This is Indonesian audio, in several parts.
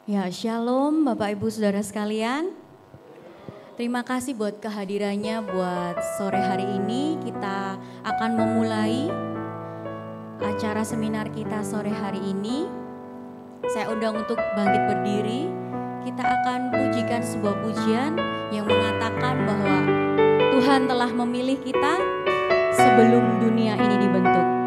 Ya, shalom Bapak Ibu Saudara sekalian. Terima kasih buat kehadirannya buat sore hari ini. Kita akan memulai acara seminar kita sore hari ini. Saya undang untuk bangkit berdiri. Kita akan pujikan sebuah pujian yang mengatakan bahwa Tuhan telah memilih kita sebelum dunia ini dibentuk.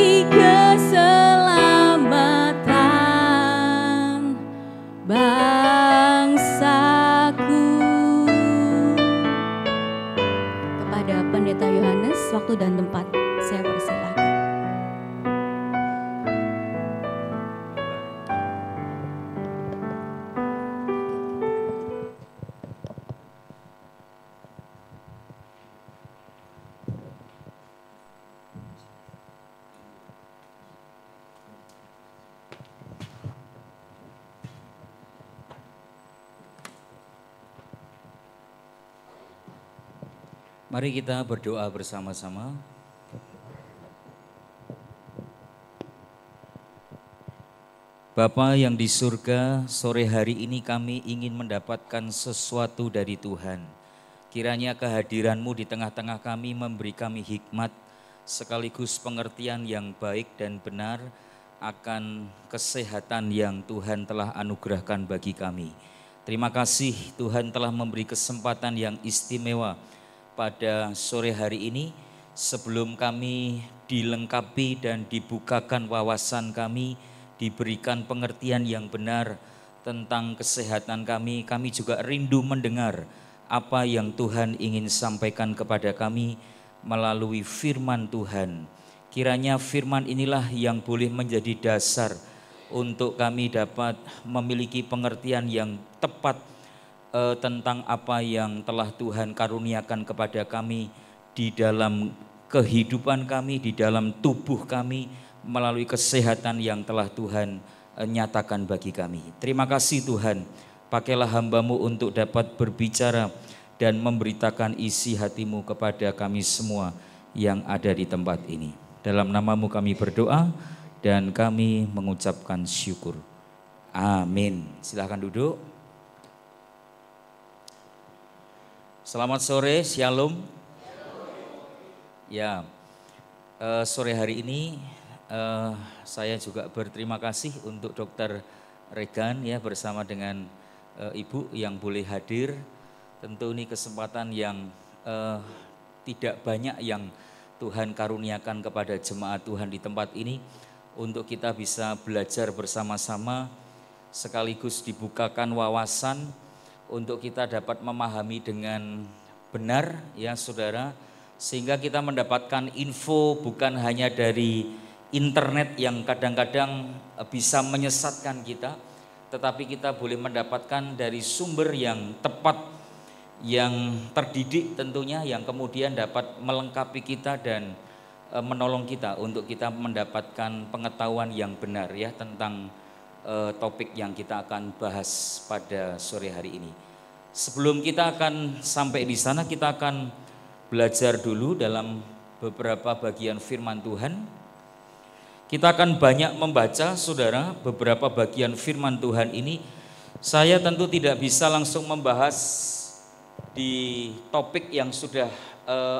bagi keselamatan bangsaku. Kepada Pendeta Yohanes, waktu dan tempat saya persilakan. Mari kita berdoa bersama-sama. Bapa yang di surga, sore hari ini kami ingin mendapatkan sesuatu dari Tuhan. Kiranya kehadiran-Mu di tengah-tengah kami memberi kami hikmat, sekaligus pengertian yang baik dan benar akan kesehatan yang Tuhan telah anugerahkan bagi kami. Terima kasih Tuhan telah memberi kesempatan yang istimewa pada sore hari ini, sebelum kami dilengkapi dan dibukakan wawasan kami, diberikan pengertian yang benar tentang kesehatan kami juga rindu mendengar apa yang Tuhan ingin sampaikan kepada kami melalui firman Tuhan. Kiranya firman inilah yang boleh menjadi dasar untuk kami dapat memiliki pengertian yang tepat tentang apa yang telah Tuhan karuniakan kepada kami di dalam kehidupan kami, di dalam tubuh kami, melalui kesehatan yang telah Tuhan nyatakan bagi kami. Terima kasih Tuhan, pakailah hamba-Mu untuk dapat berbicara dan memberitakan isi hati-Mu kepada kami semua yang ada di tempat ini. Dalam nama-Mu kami berdoa dan kami mengucapkan syukur. Amin. Silahkan duduk. Selamat sore, shalom. Ya, sore hari ini saya juga berterima kasih untuk Dr. Regan ya, bersama dengan Ibu yang boleh hadir. Tentu ini kesempatan yang tidak banyak yang Tuhan karuniakan kepada jemaat Tuhan di tempat ini, untuk kita bisa belajar bersama-sama, sekaligus dibukakan wawasan untuk kita dapat memahami dengan benar ya saudara, sehingga kita mendapatkan info bukan hanya dari internet yang kadang-kadang bisa menyesatkan kita, tetapi kita boleh mendapatkan dari sumber yang tepat, yang terdidik tentunya, yang kemudian dapat melengkapi kita dan menolong kita untuk kita mendapatkan pengetahuan yang benar ya tentang topik yang kita akan bahas pada sore hari ini. Sebelum kita akan sampai di sana, kita akan belajar dulu dalam beberapa bagian firman Tuhan. Kita akan banyak membaca saudara beberapa bagian firman Tuhan ini. Saya tentu tidak bisa langsung membahas di topik yang sudah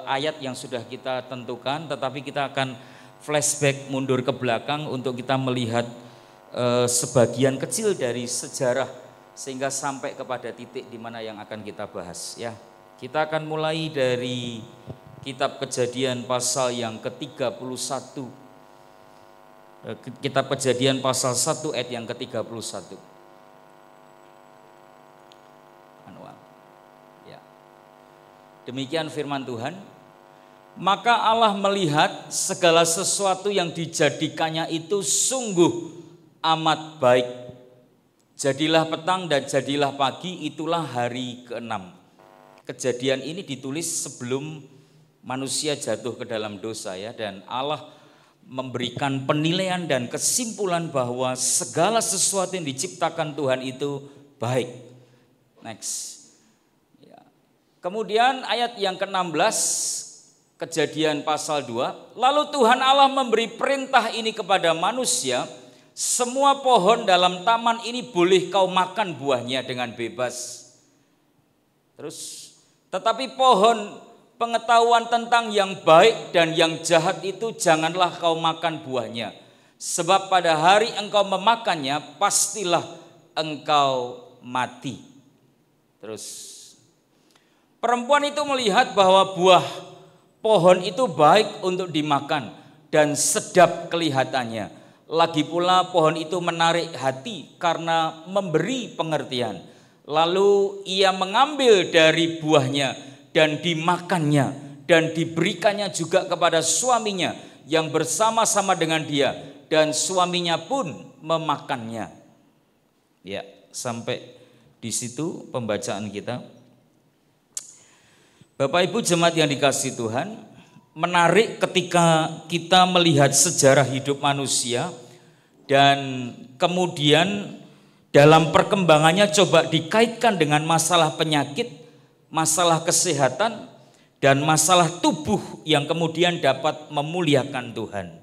ayat yang sudah kita tentukan, tetapi kita akan flashback mundur ke belakang untuk kita melihat sebagian kecil dari sejarah sehingga sampai kepada titik di mana yang akan kita bahas ya. Kita akan mulai dari kitab Kejadian pasal yang ke-31. Kitab Kejadian pasal 1 ayat yang ke-31. Ya. Demikian firman Tuhan. Maka Allah melihat segala sesuatu yang dijadikannya itu sungguh amat baik. Jadilah petang dan jadilah pagi, itulah hari ke-6. Kejadian ini ditulis sebelum manusia jatuh ke dalam dosa ya, dan Allah memberikan penilaian dan kesimpulan bahwa segala sesuatu yang diciptakan Tuhan itu baik. Next. Ya. Kemudian ayat yang ke-16, Kejadian pasal 2. Lalu Tuhan Allah memberi perintah ini kepada manusia, semua pohon dalam taman ini boleh kau makan buahnya dengan bebas. Terus, tetapi pohon pengetahuan tentang yang baik dan yang jahat itu janganlah kau makan buahnya. Sebab pada hari engkau memakannya, pastilah engkau mati. Terus, perempuan itu melihat bahwa buah pohon itu baik untuk dimakan dan sedap kelihatannya. Lagi pula pohon itu menarik hati karena memberi pengertian. Lalu ia mengambil dari buahnya dan dimakannya dan diberikannya juga kepada suaminya yang bersama-sama dengan dia, dan suaminya pun memakannya. Ya, sampai di situ pembacaan kita. Bapak Ibu jemaat yang dikasihi Tuhan, menarik ketika kita melihat sejarah hidup manusia dan kemudian dalam perkembangannya coba dikaitkan dengan masalah penyakit, masalah kesehatan, dan masalah tubuh yang kemudian dapat memuliakan Tuhan.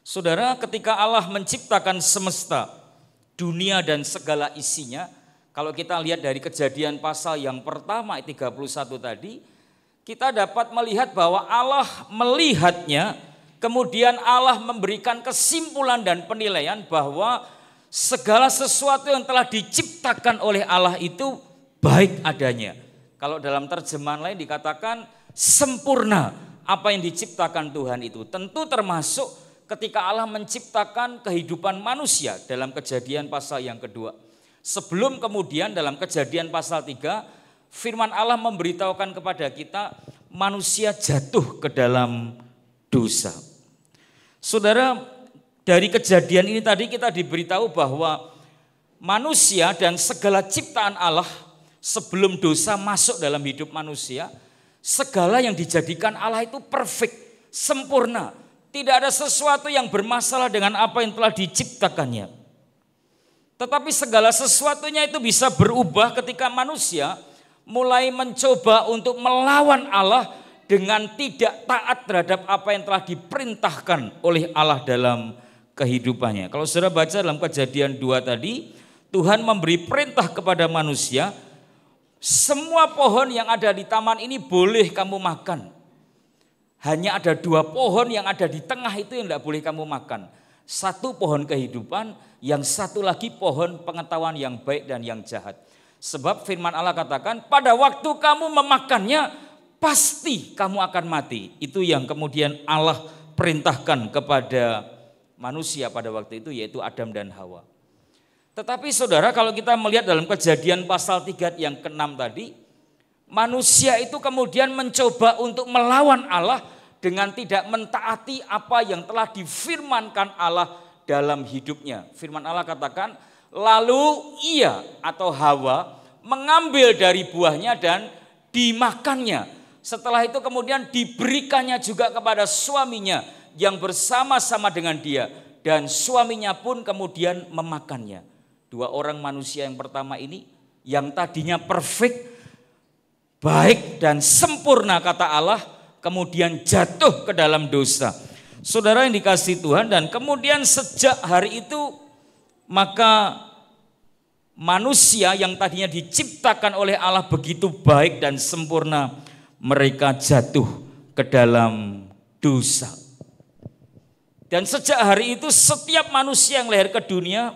Saudara, ketika Allah menciptakan semesta, dunia dan segala isinya, kalau kita lihat dari Kejadian pasal yang pertama 31 tadi, kita dapat melihat bahwa Allah melihatnya, kemudian Allah memberikan kesimpulan dan penilaian bahwa segala sesuatu yang telah diciptakan oleh Allah itu baik adanya. Kalau dalam terjemahan lain dikatakan sempurna apa yang diciptakan Tuhan itu. Tentu termasuk ketika Allah menciptakan kehidupan manusia dalam Kejadian pasal yang kedua. Sebelum kemudian dalam Kejadian pasal 3, firman Allah memberitahukan kepada kita manusia jatuh ke dalam dosa. Saudara, dari kejadian ini tadi kita diberitahu bahwa manusia dan segala ciptaan Allah sebelum dosa masuk dalam hidup manusia, segala yang dijadikan Allah itu perfect, sempurna. Tidak ada sesuatu yang bermasalah dengan apa yang telah diciptakannya. Tetapi segala sesuatunya itu bisa berubah ketika manusia mulai mencoba untuk melawan Allah dengan tidak taat terhadap apa yang telah diperintahkan oleh Allah dalam kehidupannya. Kalau saudara baca dalam Kejadian 2 tadi, Tuhan memberi perintah kepada manusia, semua pohon yang ada di taman ini boleh kamu makan. Hanya ada 2 pohon yang ada di tengah itu yang tidak boleh kamu makan. Satu pohon kehidupan, yang satu lagi pohon pengetahuan yang baik dan yang jahat. Sebab firman Allah katakan, pada waktu kamu memakannya, pasti kamu akan mati. Itu yang kemudian Allah perintahkan kepada manusia pada waktu itu, yaitu Adam dan Hawa. Tetapi saudara, kalau kita melihat dalam Kejadian pasal 3 yang ke-6 tadi, manusia itu kemudian mencoba untuk melawan Allah dengan tidak mentaati apa yang telah difirmankan Allah dalam hidupnya. Firman Allah katakan, lalu ia atau Hawa mengambil dari buahnya dan dimakannya. Setelah itu kemudian diberikannya juga kepada suaminya yang bersama-sama dengan dia, dan suaminya pun kemudian memakannya. 2 orang manusia yang pertama ini yang tadinya perfect, baik dan sempurna kata Allah, kemudian jatuh ke dalam dosa. Saudara yang dikasihi Tuhan, dan kemudian sejak hari itu maka manusia yang tadinya diciptakan oleh Allah begitu baik dan sempurna, mereka jatuh ke dalam dosa. Dan sejak hari itu setiap manusia yang lahir ke dunia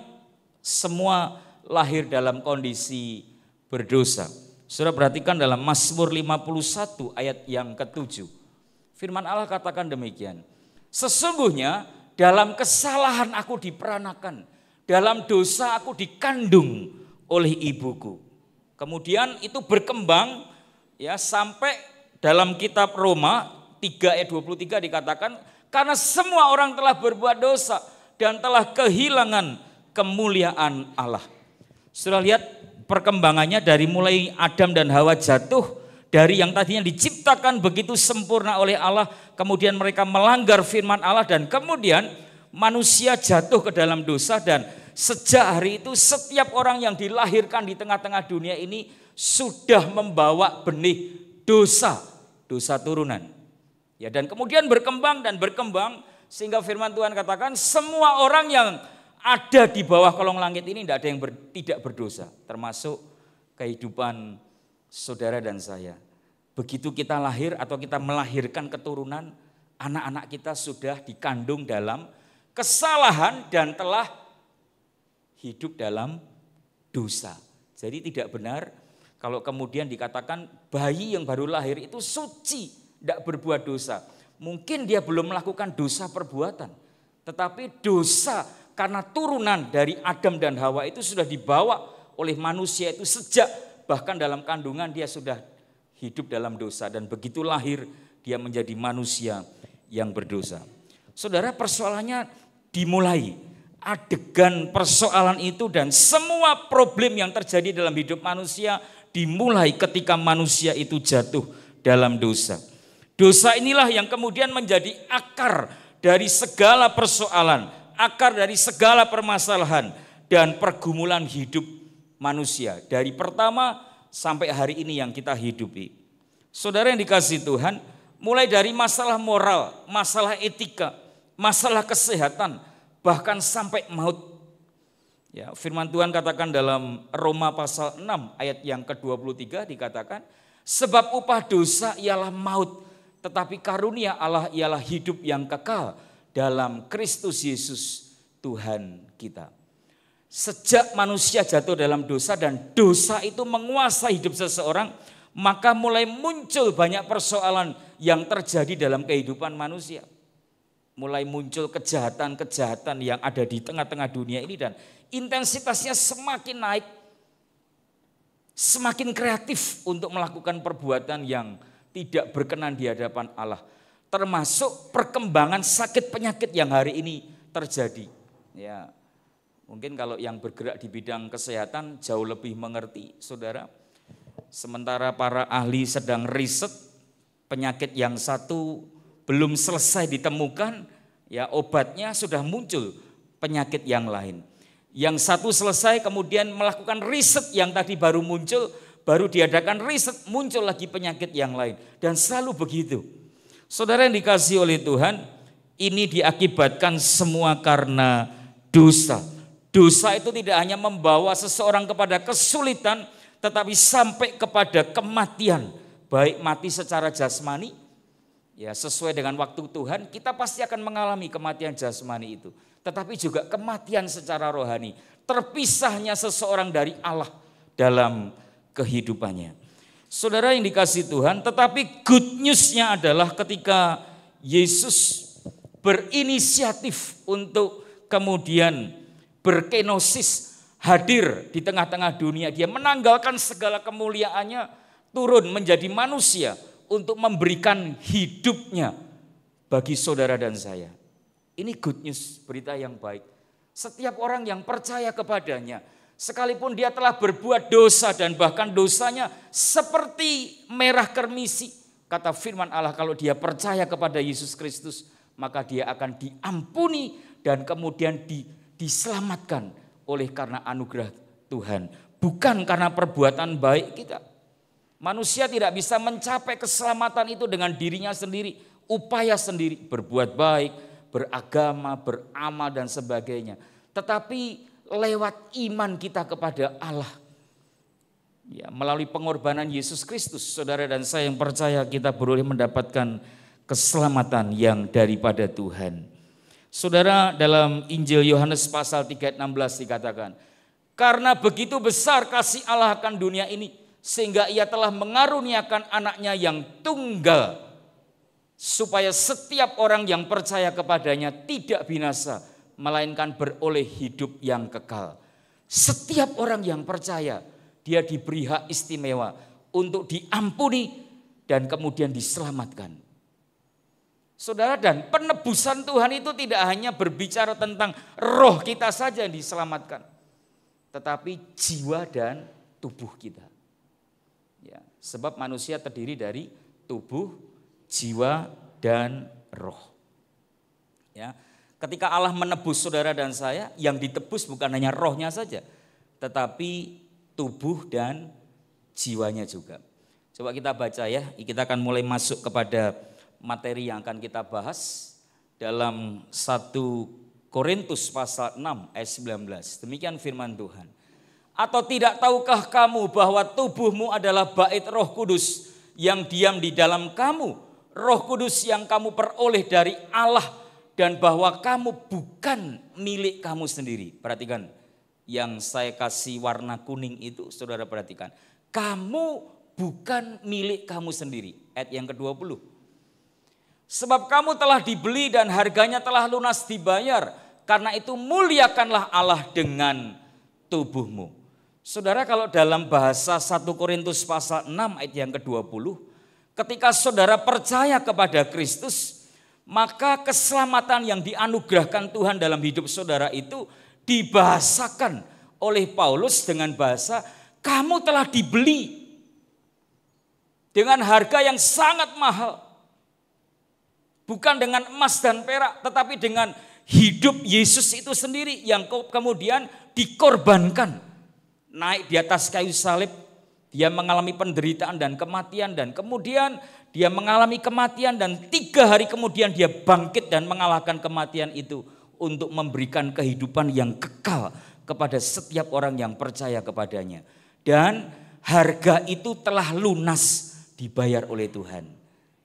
semua lahir dalam kondisi berdosa. Saudara perhatikan dalam Mazmur 51 ayat yang ke-7. Firman Allah katakan demikian. Sesungguhnya dalam kesalahan aku diperanakan, dalam dosa aku dikandung oleh ibuku. Kemudian itu berkembang ya sampai dalam kitab Roma 3 ayat 23 dikatakan, karena semua orang telah berbuat dosa dan telah kehilangan kemuliaan Allah. Sudah lihat perkembangannya dari mulai Adam dan Hawa jatuh, dari yang tadinya diciptakan begitu sempurna oleh Allah, kemudian mereka melanggar firman Allah, dan kemudian manusia jatuh ke dalam dosa. Dan sejak hari itu setiap orang yang dilahirkan di tengah-tengah dunia ini sudah membawa benih dosa, dosa turunan. Ya, dan kemudian berkembang dan berkembang sehingga firman Tuhan katakan semua orang yang ada di bawah kolong langit ini tidak ada yang tidak berdosa, termasuk kehidupan saudara dan saya. Begitu kita lahir atau kita melahirkan keturunan, anak-anak kita sudah dikandung dalam kesalahan dan telah hidup dalam dosa. Jadi tidak benar kalau kemudian dikatakan bayi yang baru lahir itu suci, tidak berbuat dosa. Mungkin dia belum melakukan dosa perbuatan, tetapi dosa karena turunan dari Adam dan Hawa itu sudah dibawa oleh manusia itu sejak bahkan dalam kandungan dia sudah hidup dalam dosa, dan begitu lahir dia menjadi manusia yang berdosa. Saudara, persoalannya dimulai, adegan persoalan itu dan semua problem yang terjadi dalam hidup manusia dimulai ketika manusia itu jatuh dalam dosa. Dosa inilah yang kemudian menjadi akar dari segala persoalan, akar dari segala permasalahan dan pergumulan hidup manusia dari pertama sampai hari ini yang kita hidupi. Saudara yang dikasihi Tuhan, mulai dari masalah moral, masalah etika, masalah kesehatan, bahkan sampai maut. Ya, firman Tuhan katakan dalam Roma pasal 6 ayat yang ke-23 dikatakan, sebab upah dosa ialah maut, tetapi karunia Allah ialah hidup yang kekal dalam Kristus Yesus Tuhan kita. Sejak manusia jatuh dalam dosa dan dosa itu menguasai hidup seseorang, maka mulai muncul banyak persoalan yang terjadi dalam kehidupan manusia. Mulai muncul kejahatan-kejahatan yang ada di tengah-tengah dunia ini dan intensitasnya semakin naik, semakin kreatif untuk melakukan perbuatan yang tidak berkenan di hadapan Allah. Termasuk perkembangan sakit penyakit yang hari ini terjadi. Ya, mungkin kalau yang bergerak di bidang kesehatan jauh lebih mengerti, saudara. Sementara para ahli sedang riset, penyakit yang satu belum selesai ditemukan, ya obatnya sudah muncul penyakit yang lain. Yang satu selesai kemudian melakukan riset yang tadi baru muncul, baru diadakan riset muncul lagi penyakit yang lain. Dan selalu begitu. Saudara yang dikasihi oleh Tuhan, ini diakibatkan semua karena dosa. Dosa itu tidak hanya membawa seseorang kepada kesulitan, tetapi sampai kepada kematian. Baik mati secara jasmani, ya sesuai dengan waktu Tuhan, kita pasti akan mengalami kematian jasmani itu. Tetapi juga kematian secara rohani, terpisahnya seseorang dari Allah dalam kehidupannya. Saudara yang dikasihi Tuhan, tetapi good news-nya adalah ketika Yesus berinisiatif untuk kemudian berkenosis, hadir di tengah-tengah dunia, dia menanggalkan segala kemuliaannya, turun menjadi manusia untuk memberikan hidupnya bagi saudara dan saya. Ini good news, berita yang baik. Setiap orang yang percaya kepadanya, sekalipun dia telah berbuat dosa dan bahkan dosanya seperti merah kermisi, kata firman Allah, kalau dia percaya kepada Yesus Kristus, maka dia akan diampuni dan kemudian diselamatkan oleh karena anugerah Tuhan. Bukan karena perbuatan baik kita. Manusia tidak bisa mencapai keselamatan itu dengan dirinya sendiri, upaya sendiri, berbuat baik, beragama, beramal dan sebagainya. Tetapi lewat iman kita kepada Allah, ya, melalui pengorbanan Yesus Kristus, saudara dan saya yang percaya kita boleh mendapatkan keselamatan yang daripada Tuhan. Saudara, dalam Injil Yohanes pasal 3:16 dikatakan, karena begitu besar kasih Allah akan dunia ini, sehingga ia telah mengaruniakan anaknya yang tunggal, supaya setiap orang yang percaya kepadanya tidak binasa, melainkan beroleh hidup yang kekal. Setiap orang yang percaya, dia diberi hak istimewa untuk diampuni dan kemudian diselamatkan. Saudara, dan penebusan Tuhan itu tidak hanya berbicara tentang roh kita saja yang diselamatkan, tetapi jiwa dan tubuh kita. Ya, sebab manusia terdiri dari tubuh, jiwa, dan roh. Ya, ketika Allah menebus saudara dan saya, yang ditebus bukan hanya rohnya saja, tetapi tubuh dan jiwanya juga. Coba kita baca ya, kita akan mulai masuk kepada materi yang akan kita bahas dalam 1 Korintus pasal 6 ayat 19. Demikian firman Tuhan. Atau tidak tahukah kamu bahwa tubuhmu adalah bait Roh Kudus yang diam di dalam kamu, Roh Kudus yang kamu peroleh dari Allah, dan bahwa kamu bukan milik kamu sendiri. Perhatikan, yang saya kasih warna kuning itu, saudara perhatikan. Kamu bukan milik kamu sendiri. Ayat yang ke-20. Sebab kamu telah dibeli dan harganya telah lunas dibayar. Karena itu muliakanlah Allah dengan tubuhmu. Saudara, kalau dalam bahasa 1 Korintus pasal 6 ayat yang ke-20, ketika saudara percaya kepada Kristus, maka keselamatan yang dianugerahkan Tuhan dalam hidup saudara itu dibahasakan oleh Paulus dengan bahasa, kamu telah dibeli dengan harga yang sangat mahal. Bukan dengan emas dan perak, tetapi dengan hidup Yesus itu sendiri yang kemudian dikorbankan. Naik di atas kayu salib, dia mengalami penderitaan dan kematian, dan kemudian dia mengalami kematian, dan 3 hari kemudian dia bangkit dan mengalahkan kematian itu untuk memberikan kehidupan yang kekal kepada setiap orang yang percaya kepadanya. Dan harga itu telah lunas dibayar oleh Tuhan.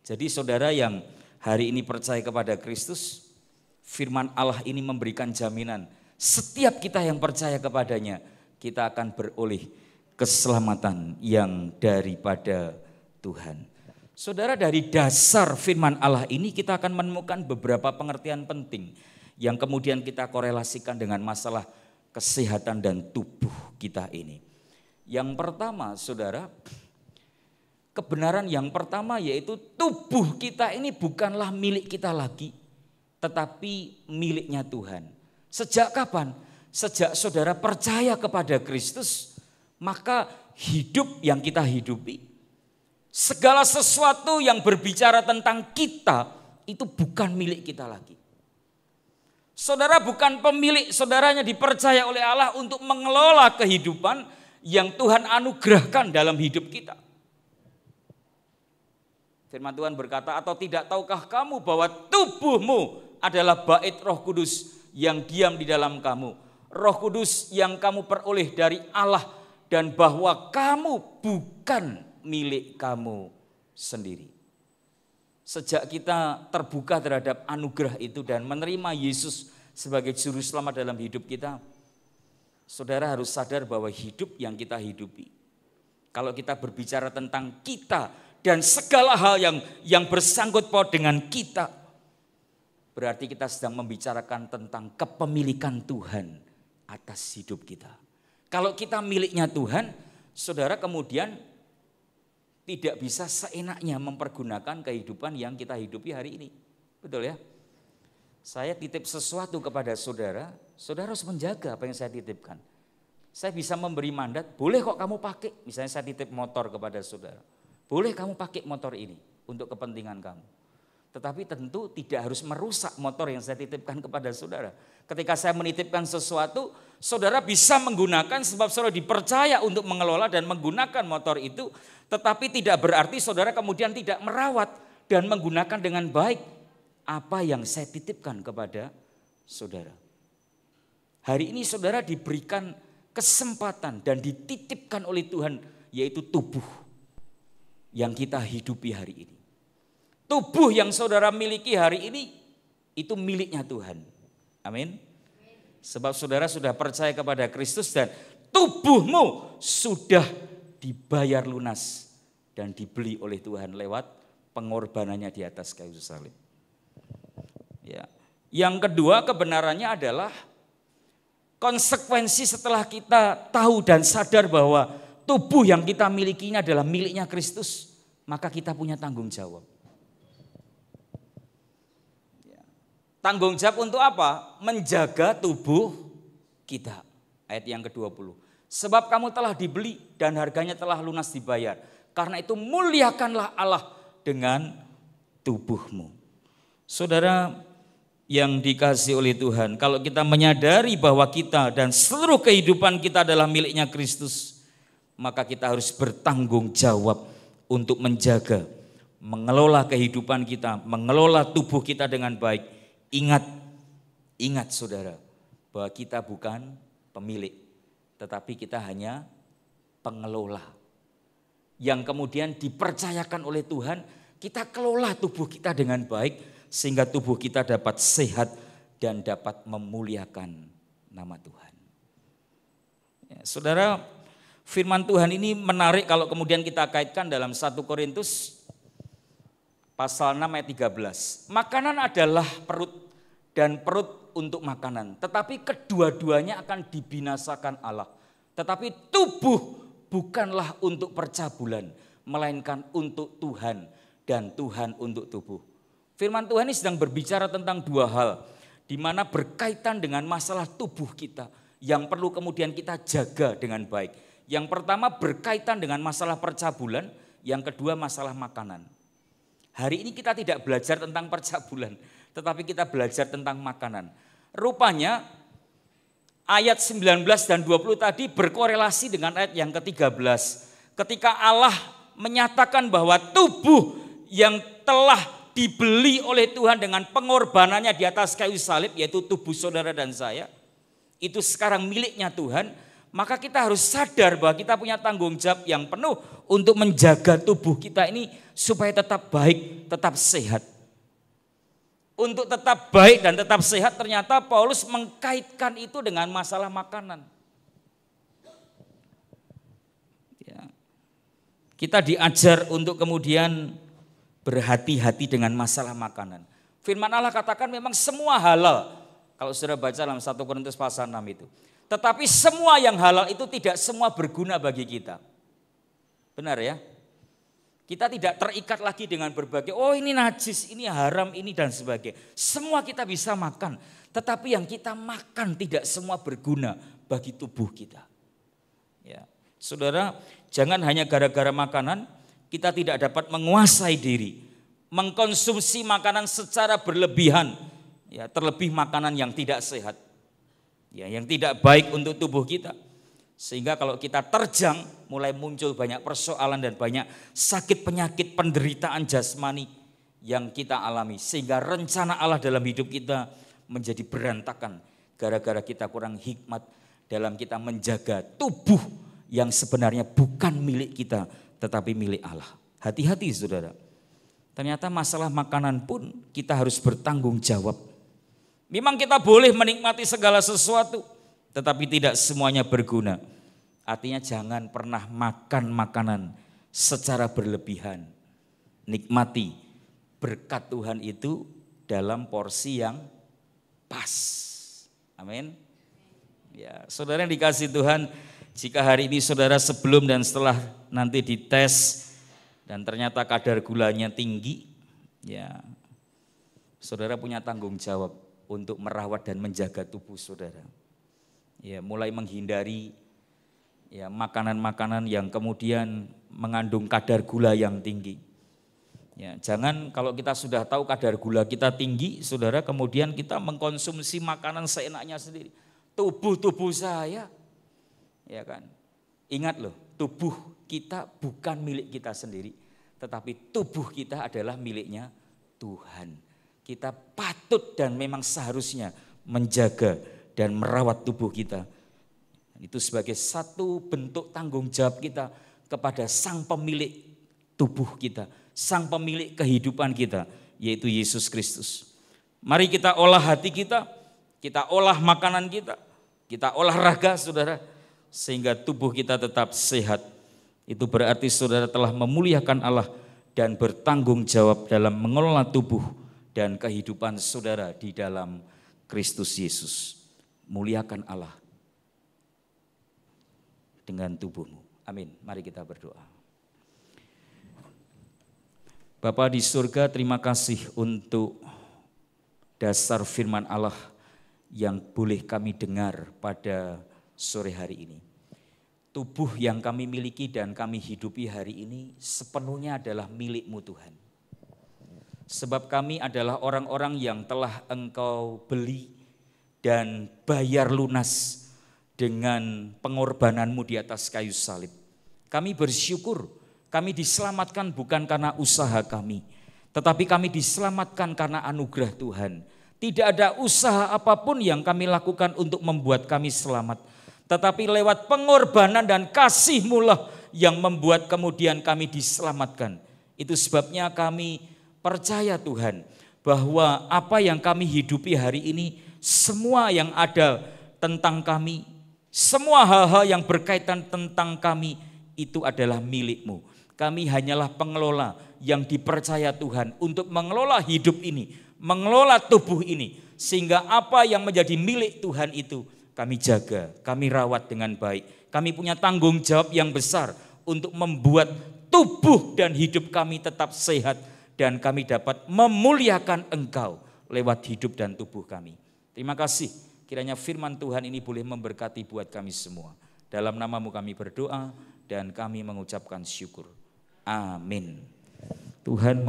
Jadi saudara yang hari ini percaya kepada Kristus, firman Allah ini memberikan jaminan setiap kita yang percaya kepadanya, kita akan beroleh keselamatan yang daripada Tuhan. Saudara, dari dasar firman Allah ini kita akan menemukan beberapa pengertian penting yang kemudian kita korelasikan dengan masalah kesehatan dan tubuh kita ini. Yang pertama, saudara, kebenaran yang pertama yaitu tubuh kita ini bukanlah milik kita lagi, tetapi miliknya Tuhan. Sejak kapan? Sejak saudara percaya kepada Kristus, maka hidup yang kita hidupi, segala sesuatu yang berbicara tentang kita itu bukan milik kita lagi. Saudara bukan pemilik, saudaranya dipercaya oleh Allah untuk mengelola kehidupan yang Tuhan anugerahkan dalam hidup kita. Firman Tuhan berkata, atau tidak tahukah kamu bahwa tubuhmu adalah bait Roh Kudus yang diam di dalam kamu. Roh Kudus yang kamu peroleh dari Allah, dan bahwa kamu bukan milik kamu sendiri. Sejak kita terbuka terhadap anugerah itu dan menerima Yesus sebagai juru selamat dalam hidup kita, saudara harus sadar bahwa hidup yang kita hidupi, kalau kita berbicara tentang kita dan segala hal yang bersangkut paut dengan kita, berarti kita sedang membicarakan tentang kepemilikan Tuhan atas hidup kita. Kalau kita miliknya Tuhan, saudara kemudian tidak bisa seenaknya mempergunakan kehidupan yang kita hidupi hari ini. Betul ya? Saya titip sesuatu kepada saudara, saudara harus menjaga apa yang saya titipkan. Saya bisa memberi mandat, boleh kok kamu pakai. Misalnya saya titip motor kepada saudara. Boleh kamu pakai motor ini untuk kepentingan kamu. Tetapi tentu tidak harus merusak motor yang saya titipkan kepada saudara. Ketika saya menitipkan sesuatu, saudara bisa menggunakan sebab saudara dipercaya untuk mengelola dan menggunakan motor itu. Tetapi tidak berarti saudara kemudian tidak merawat dan menggunakan dengan baik apa yang saya titipkan kepada saudara. Hari ini saudara diberikan kesempatan dan dititipkan oleh Tuhan, yaitu tubuh yang kita hidupi hari ini. Tubuh yang saudara miliki hari ini itu miliknya Tuhan. Amin. Sebab saudara sudah percaya kepada Kristus dan tubuhmu sudah dibayar lunas dan dibeli oleh Tuhan lewat pengorbanannya di atas kayu salib. Ya. Yang kedua, kebenarannya adalah konsekuensi setelah kita tahu dan sadar bahwa tubuh yang kita milikinya adalah miliknya Kristus, maka kita punya tanggung jawab. Tanggung jawab untuk apa? Menjaga tubuh kita. Ayat yang ke-20. Sebab kamu telah dibeli dan harganya telah lunas dibayar. Karena itu muliakanlah Allah dengan tubuhmu. Saudara yang dikasihi oleh Tuhan, kalau kita menyadari bahwa kita dan seluruh kehidupan kita adalah miliknya Kristus, maka kita harus bertanggung jawab untuk menjaga, mengelola kehidupan kita, mengelola tubuh kita dengan baik. Ingat saudara, bahwa kita bukan pemilik, tetapi kita hanya pengelola. Yang kemudian dipercayakan oleh Tuhan, kita kelola tubuh kita dengan baik, sehingga tubuh kita dapat sehat dan dapat memuliakan nama Tuhan. Ya, saudara, firman Tuhan ini menarik kalau kemudian kita kaitkan dalam 1 Korintus pasal 6 ayat 13. Makanan adalah perut dan perut untuk makanan. Tetapi kedua-duanya akan dibinasakan Allah. Tetapi tubuh bukanlah untuk percabulan, melainkan untuk Tuhan dan Tuhan untuk tubuh. Firman Tuhan ini sedang berbicara tentang dua hal, di mana berkaitan dengan masalah tubuh kita yang perlu kemudian kita jaga dengan baik. Yang pertama berkaitan dengan masalah percabulan, yang kedua masalah makanan. Hari ini kita tidak belajar tentang percabulan, tetapi kita belajar tentang makanan. Rupanya ayat 19 dan 20 tadi berkorelasi dengan ayat yang ke-13. Ketika Allah menyatakan bahwa tubuh yang telah dibeli oleh Tuhan dengan pengorbanannya di atas kayu salib, yaitu tubuh saudara dan saya, itu sekarang miliknya Tuhan, maka kita harus sadar bahwa kita punya tanggung jawab yang penuh untuk menjaga tubuh kita ini supaya tetap baik, tetap sehat. Untuk tetap baik dan tetap sehat ternyata Paulus mengkaitkan itu dengan masalah makanan. Ya. Kita diajar untuk kemudian berhati-hati dengan masalah makanan. Firman Allah katakan memang semua halal. Kalau saudara baca dalam 1 Korintus pasal 6 itu. Tetapi semua yang halal itu tidak semua berguna bagi kita. Benar ya? Kita tidak terikat lagi dengan berbagai, oh ini najis, ini haram, ini dan sebagainya. Semua kita bisa makan. Tetapi yang kita makan tidak semua berguna bagi tubuh kita. Ya. Saudara, jangan hanya gara-gara makanan, kita tidak dapat menguasai diri, mengkonsumsi makanan secara berlebihan, ya, terlebih makanan yang tidak sehat, ya, yang tidak baik untuk tubuh kita. Sehingga kalau kita terjang, mulai muncul banyak persoalan dan banyak sakit penyakit penderitaan jasmani yang kita alami. Sehingga rencana Allah dalam hidup kita menjadi berantakan gara-gara kita kurang hikmat dalam kita menjaga tubuh yang sebenarnya bukan milik kita, tetapi milik Allah. Hati-hati saudara. Ternyata masalah makanan pun kita harus bertanggung jawab. Memang kita boleh menikmati segala sesuatu, tetapi tidak semuanya berguna. Artinya jangan pernah makan makanan secara berlebihan. Nikmati berkat Tuhan itu dalam porsi yang pas. Amin. Ya, saudara yang dikasihi Tuhan, jika hari ini saudara sebelum dan setelah nanti dites dan ternyata kadar gulanya tinggi, ya saudara punya tanggung jawab untuk merawat dan menjaga tubuh saudara. Ya, mulai menghindari ya makanan-makanan yang kemudian mengandung kadar gula yang tinggi. Ya, jangan kalau kita sudah tahu kadar gula kita tinggi, saudara, kemudian kita mengkonsumsi makanan seenaknya sendiri. Tubuh saya, ya kan? Ingat loh, tubuh kita bukan milik kita sendiri, tetapi tubuh kita adalah miliknya Tuhan. Kita patut dan memang seharusnya menjaga dan merawat tubuh kita. Itu sebagai satu bentuk tanggung jawab kita kepada sang pemilik tubuh kita, sang pemilik kehidupan kita, yaitu Yesus Kristus. Mari kita olah hati kita olah makanan kita olahraga saudara, sehingga tubuh kita tetap sehat. Itu berarti saudara telah memuliakan Allah dan bertanggung jawab dalam mengelola tubuh dan kehidupan saudara di dalam Kristus Yesus. Muliakan Allah dengan tubuhmu. Amin. Mari kita berdoa. Bapa di surga, terima kasih untuk dasar firman Allah yang boleh kami dengar pada sore hari ini. Tubuh yang kami miliki dan kami hidupi hari ini sepenuhnya adalah milik-Mu Tuhan. Sebab kami adalah orang-orang yang telah Engkau beli dan bayar lunas dengan pengorbanan-Mu di atas kayu salib. Kami bersyukur, kami diselamatkan bukan karena usaha kami, tetapi kami diselamatkan karena anugerah Tuhan. Tidak ada usaha apapun yang kami lakukan untuk membuat kami selamat, tetapi lewat pengorbanan dan kasih-Mu lah yang membuat kemudian kami diselamatkan. Itu sebabnya kami percaya Tuhan, bahwa apa yang kami hidupi hari ini, semua yang ada tentang kami, semua hal-hal yang berkaitan tentang kami, itu adalah milik-Mu. Kami hanyalah pengelola yang dipercaya Tuhan untuk mengelola hidup ini, mengelola tubuh ini, sehingga apa yang menjadi milik Tuhan itu kami jaga, kami rawat dengan baik. Kami punya tanggung jawab yang besar untuk membuat tubuh dan hidup kami tetap sehat, dan kami dapat memuliakan Engkau lewat hidup dan tubuh kami. Terima kasih, kiranya firman Tuhan ini boleh memberkati buat kami semua. Dalam nama-Mu kami berdoa dan kami mengucapkan syukur. Amin. Tuhan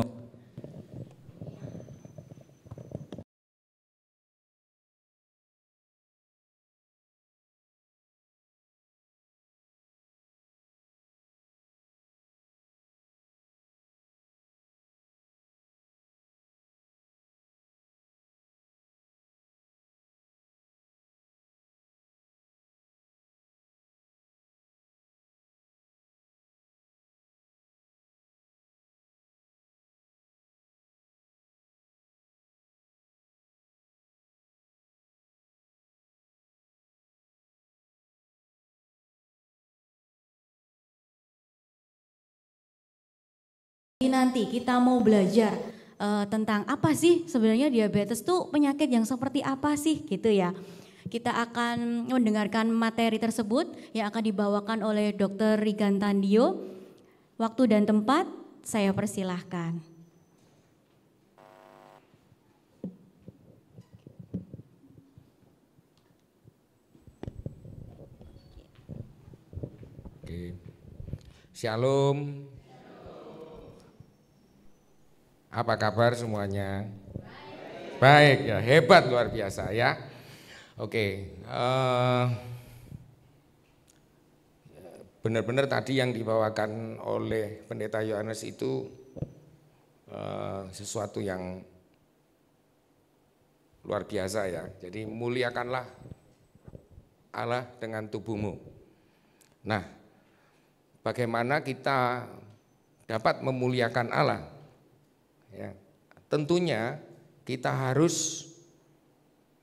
nanti kita mau belajar tentang apa sih sebenarnya diabetes tuh penyakit yang seperti apa sih gitu ya. Kita akan mendengarkan materi tersebut yang akan dibawakan oleh Dr. Regan Tandio. Waktu dan tempat saya persilahkan. Oke. Shalom. Apa kabar semuanya? Baik ya, hebat, luar biasa ya. Oke, benar-benar tadi yang dibawakan oleh Pendeta Yohanes itu sesuatu yang luar biasa ya. Jadi muliakanlah Allah dengan tubuhmu. Nah, bagaimana kita dapat memuliakan Allah? Ya, tentunya kita harus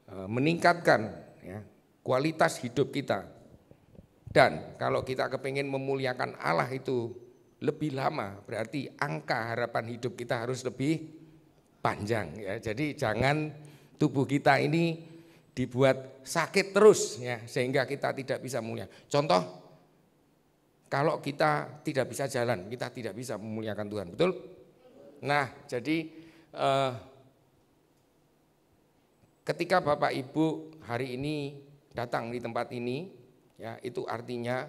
meningkatkan ya, kualitas hidup kita. Dan kalau kita kepingin memuliakan Allah itu lebih lama, berarti angka harapan hidup kita harus lebih panjang ya. Jadi jangan tubuh kita ini dibuat sakit terus ya, sehingga kita tidak bisa mulia. Contoh, kalau kita tidak bisa jalan, kita tidak bisa memuliakan Tuhan, betul? Nah, jadi ketika Bapak Ibu hari ini datang di tempat ini, ya itu artinya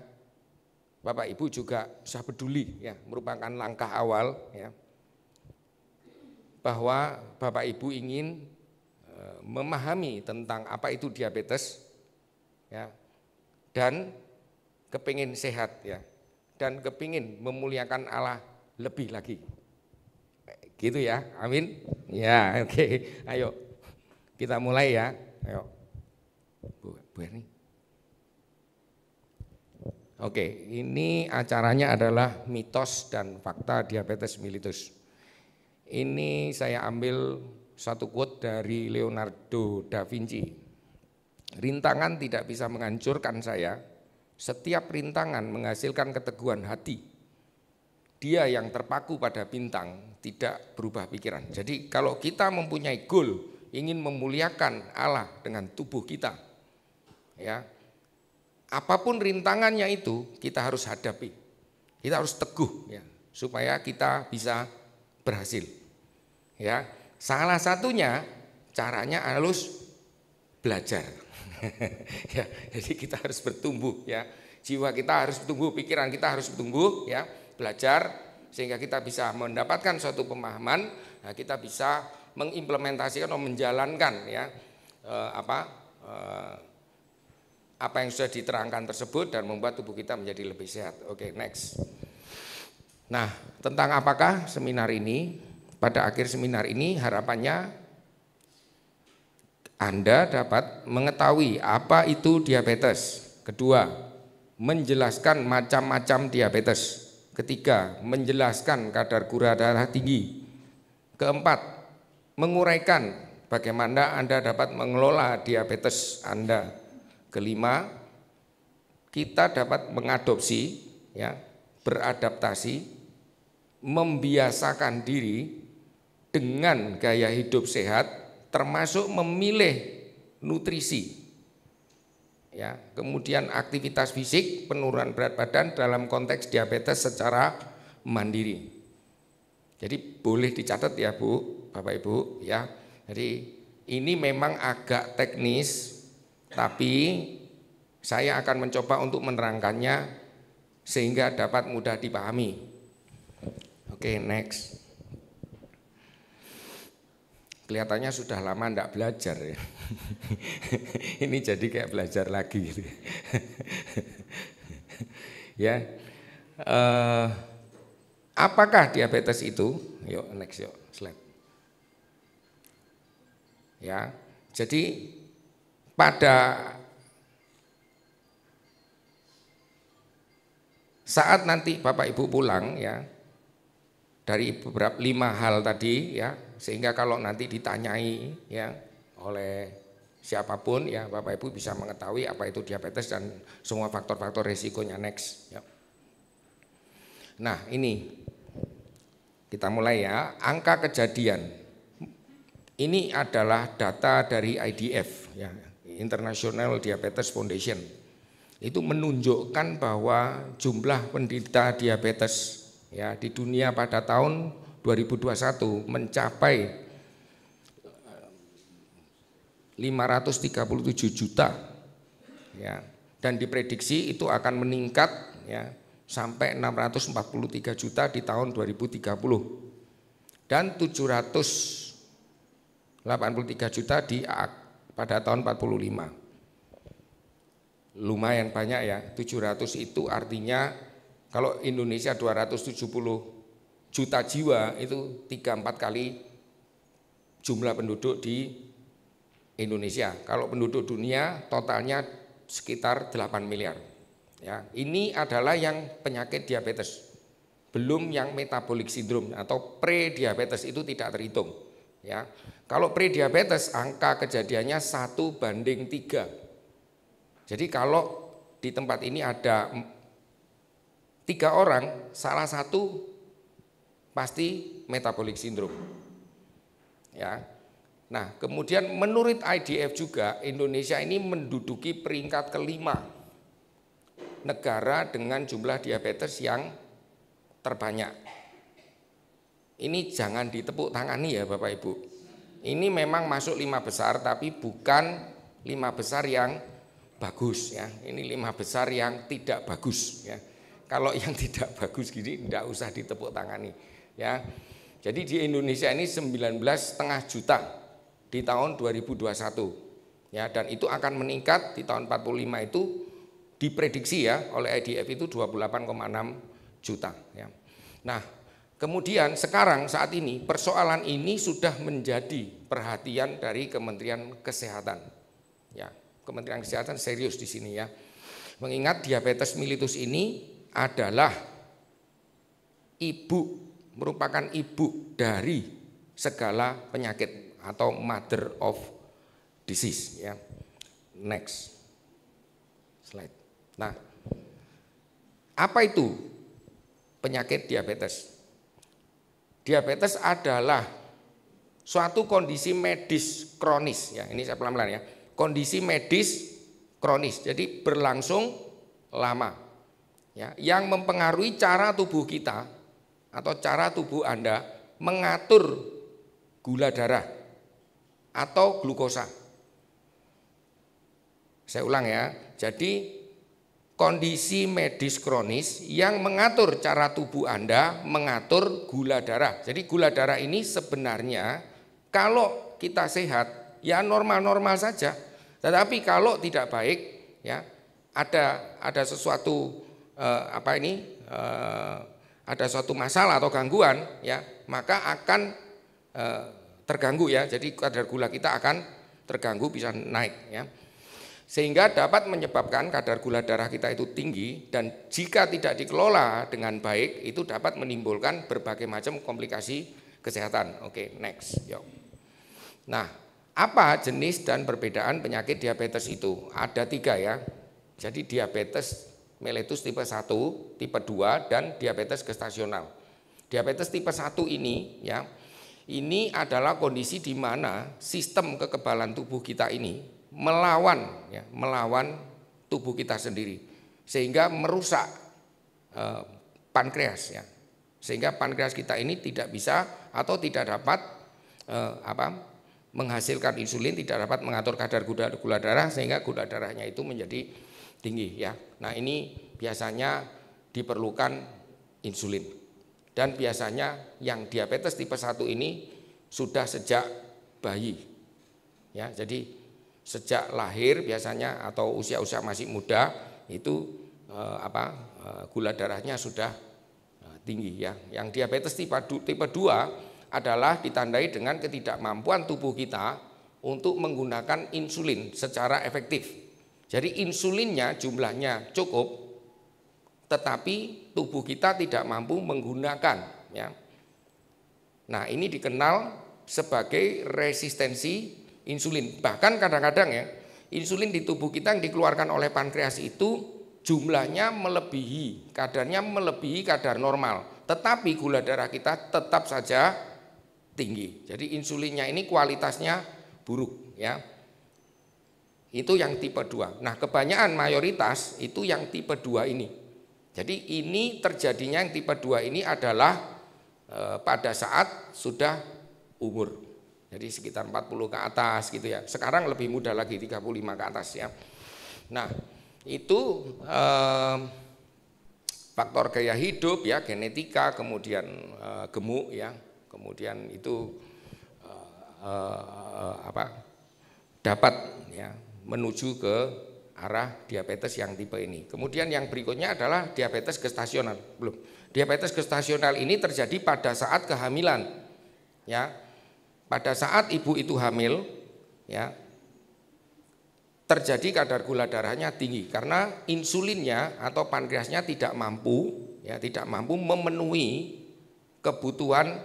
Bapak Ibu juga bisa peduli, ya merupakan langkah awal, ya bahwa Bapak Ibu ingin memahami tentang apa itu diabetes, ya dan kepingin sehat, ya dan kepingin memuliakan Allah lebih lagi. Gitu ya, amin. Ya, oke. Ayo kita mulai ya. Ayo, Bu Erni. Oke, ini acaranya adalah mitos dan fakta diabetes mellitus. Ini saya ambil satu quote dari Leonardo da Vinci. Rintangan tidak bisa menghancurkan saya. Setiap rintangan menghasilkan keteguhan hati. Dia yang terpaku pada bintang tidak berubah pikiran. Jadi kalau kita mempunyai goal, ingin memuliakan Allah dengan tubuh kita, ya apapun rintangannya itu kita harus hadapi, kita harus teguh, ya supaya kita bisa berhasil. Ya salah satunya caranya harus belajar. Ya, jadi kita harus bertumbuh, ya jiwa kita harus bertumbuh, pikiran kita harus bertumbuh, ya belajar sehingga kita bisa mendapatkan suatu pemahaman, nah kita bisa mengimplementasikan atau menjalankan ya apa yang sudah diterangkan tersebut dan membuat tubuh kita menjadi lebih sehat. Oke, next. Nah, tentang apakah seminar ini? Pada akhir seminar ini harapannya Anda dapat mengetahui apa itu diabetes. Kedua, menjelaskan macam-macam diabetes. Ketiga, menjelaskan kadar gula darah tinggi. Keempat, menguraikan bagaimana Anda dapat mengelola diabetes Anda. Kelima, kita dapat mengadopsi, ya, beradaptasi membiasakan diri dengan gaya hidup sehat, termasuk memilih nutrisi, ya, kemudian aktivitas fisik, penurunan berat badan dalam konteks diabetes secara mandiri. Jadi boleh dicatat ya Bu, Bapak Ibu ya. Jadi ini memang agak teknis, tapi saya akan mencoba untuk menerangkannya sehingga dapat mudah dipahami. Oke, next. Kelihatannya sudah lama enggak belajar ya. Ini jadi kayak belajar lagi gitu. Ya. Apakah diabetes itu? Yuk next yuk slide. Ya. Jadi pada saat nanti Bapak Ibu pulang ya, dari beberapa 5 hal tadi ya, sehingga kalau nanti ditanyai ya oleh siapapun ya, Bapak Ibu bisa mengetahui apa itu diabetes dan semua faktor-faktor resikonya. Next ya. Nah ini kita mulai ya, angka kejadian. Ini adalah data dari IDF ya, International Diabetes Foundation. Itu menunjukkan bahwa jumlah penderita diabetes ya di dunia pada tahun 2021 mencapai 537 juta ya, dan diprediksi itu akan meningkat ya sampai 643 juta di tahun 2030 dan 783 juta pada tahun 45. Lumayan banyak ya, 700 itu artinya kalau Indonesia 270 juta jiwa itu 3-4 kali jumlah penduduk di Indonesia. Kalau penduduk dunia totalnya sekitar 8 miliar. Ya, ini adalah yang penyakit diabetes. Belum yang metabolic syndrome atau pre-diabetes itu tidak terhitung. Ya. Kalau pre-diabetes angka kejadiannya 1:3. Jadi kalau di tempat ini ada 3 orang, salah satu pasti metabolic syndrome. Ya. Nah, kemudian menurut IDF juga Indonesia ini menduduki peringkat kelima negara dengan jumlah diabetes yang terbanyak. Ini jangan ditepuk tangani ya Bapak Ibu. Ini memang masuk 5 besar tapi bukan 5 besar yang bagus ya. Ini 5 besar yang tidak bagus ya. Kalau yang tidak bagus gini tidak usah ditepuk tangani ya. Jadi di Indonesia ini 19,5 juta di tahun 2021 ya, dan itu akan meningkat di tahun 45 itu diprediksi ya oleh IDF itu 28,6 juta ya. Nah, kemudian sekarang saat ini persoalan ini sudah menjadi perhatian dari Kementerian Kesehatan ya. Kementerian Kesehatan serius di sini ya. Mengingat diabetes mellitus ini adalah merupakan ibu dari segala penyakit atau mother of disease ya. Next slide. Nah, apa itu penyakit diabetes? Diabetes adalah suatu kondisi medis kronis ya. Ini saya pelan-pelan ya. Kondisi medis kronis, jadi berlangsung lama ya, yang mempengaruhi cara tubuh kita atau cara tubuh Anda mengatur gula darah atau glukosa. Saya ulang ya, jadi kondisi medis kronis yang mengatur cara tubuh Anda mengatur gula darah. Jadi gula darah ini sebenarnya kalau kita sehat ya normal-normal saja, tetapi kalau tidak baik ya ada sesuatu ada suatu masalah atau gangguan ya, maka akan terganggu ya. Jadi kadar gula kita akan terganggu, bisa naik ya, sehingga dapat menyebabkan kadar gula darah kita itu tinggi, dan jika tidak dikelola dengan baik itu dapat menimbulkan berbagai macam komplikasi kesehatan. Oke, next yuk. Nah, apa jenis dan perbedaan penyakit diabetes itu? Ada 3 ya. Jadi diabetes mellitus tipe 1, tipe 2, dan diabetes gestasional. Diabetes tipe 1 ini ya, ini adalah kondisi di mana sistem kekebalan tubuh kita ini melawan tubuh kita sendiri, sehingga merusak pankreas ya. Sehingga pankreas kita ini tidak bisa atau tidak dapat menghasilkan insulin, tidak dapat mengatur kadar gula darah, sehingga gula darahnya itu menjadi tinggi ya. Nah, ini biasanya diperlukan insulin. Dan biasanya yang diabetes tipe 1 ini sudah sejak bayi. Ya, jadi sejak lahir biasanya atau usia-usia masih muda itu gula darahnya sudah tinggi ya. Yang diabetes tipe 2 adalah ditandai dengan ketidakmampuan tubuh kita untuk menggunakan insulin secara efektif. Jadi insulinnya jumlahnya cukup, tetapi tubuh kita tidak mampu menggunakan ya. Nah, ini dikenal sebagai resistensi insulin. Bahkan kadang-kadang ya, insulin di tubuh kita yang dikeluarkan oleh pankreas itu jumlahnya melebihi, kadarnya melebihi kadar normal, tetapi gula darah kita tetap saja tinggi. Jadi insulinnya ini kualitasnya buruk ya. Itu yang tipe 2. Nah, kebanyakan mayoritas itu yang tipe 2 ini. Jadi ini terjadinya yang tipe 2 ini adalah pada saat sudah umur. Jadi sekitar 40 ke atas gitu ya. Sekarang lebih muda lagi 35 ke atas ya. Nah, itu faktor gaya hidup ya, genetika, kemudian gemuk ya. Kemudian itu dapat ya menuju ke arah diabetes yang tipe ini. Kemudian yang berikutnya adalah diabetes gestasional. Belum. Diabetes gestasional ini terjadi pada saat kehamilan. Ya. Pada saat ibu itu hamil, ya, terjadi kadar gula darahnya tinggi karena insulinnya atau pankreasnya tidak mampu memenuhi kebutuhan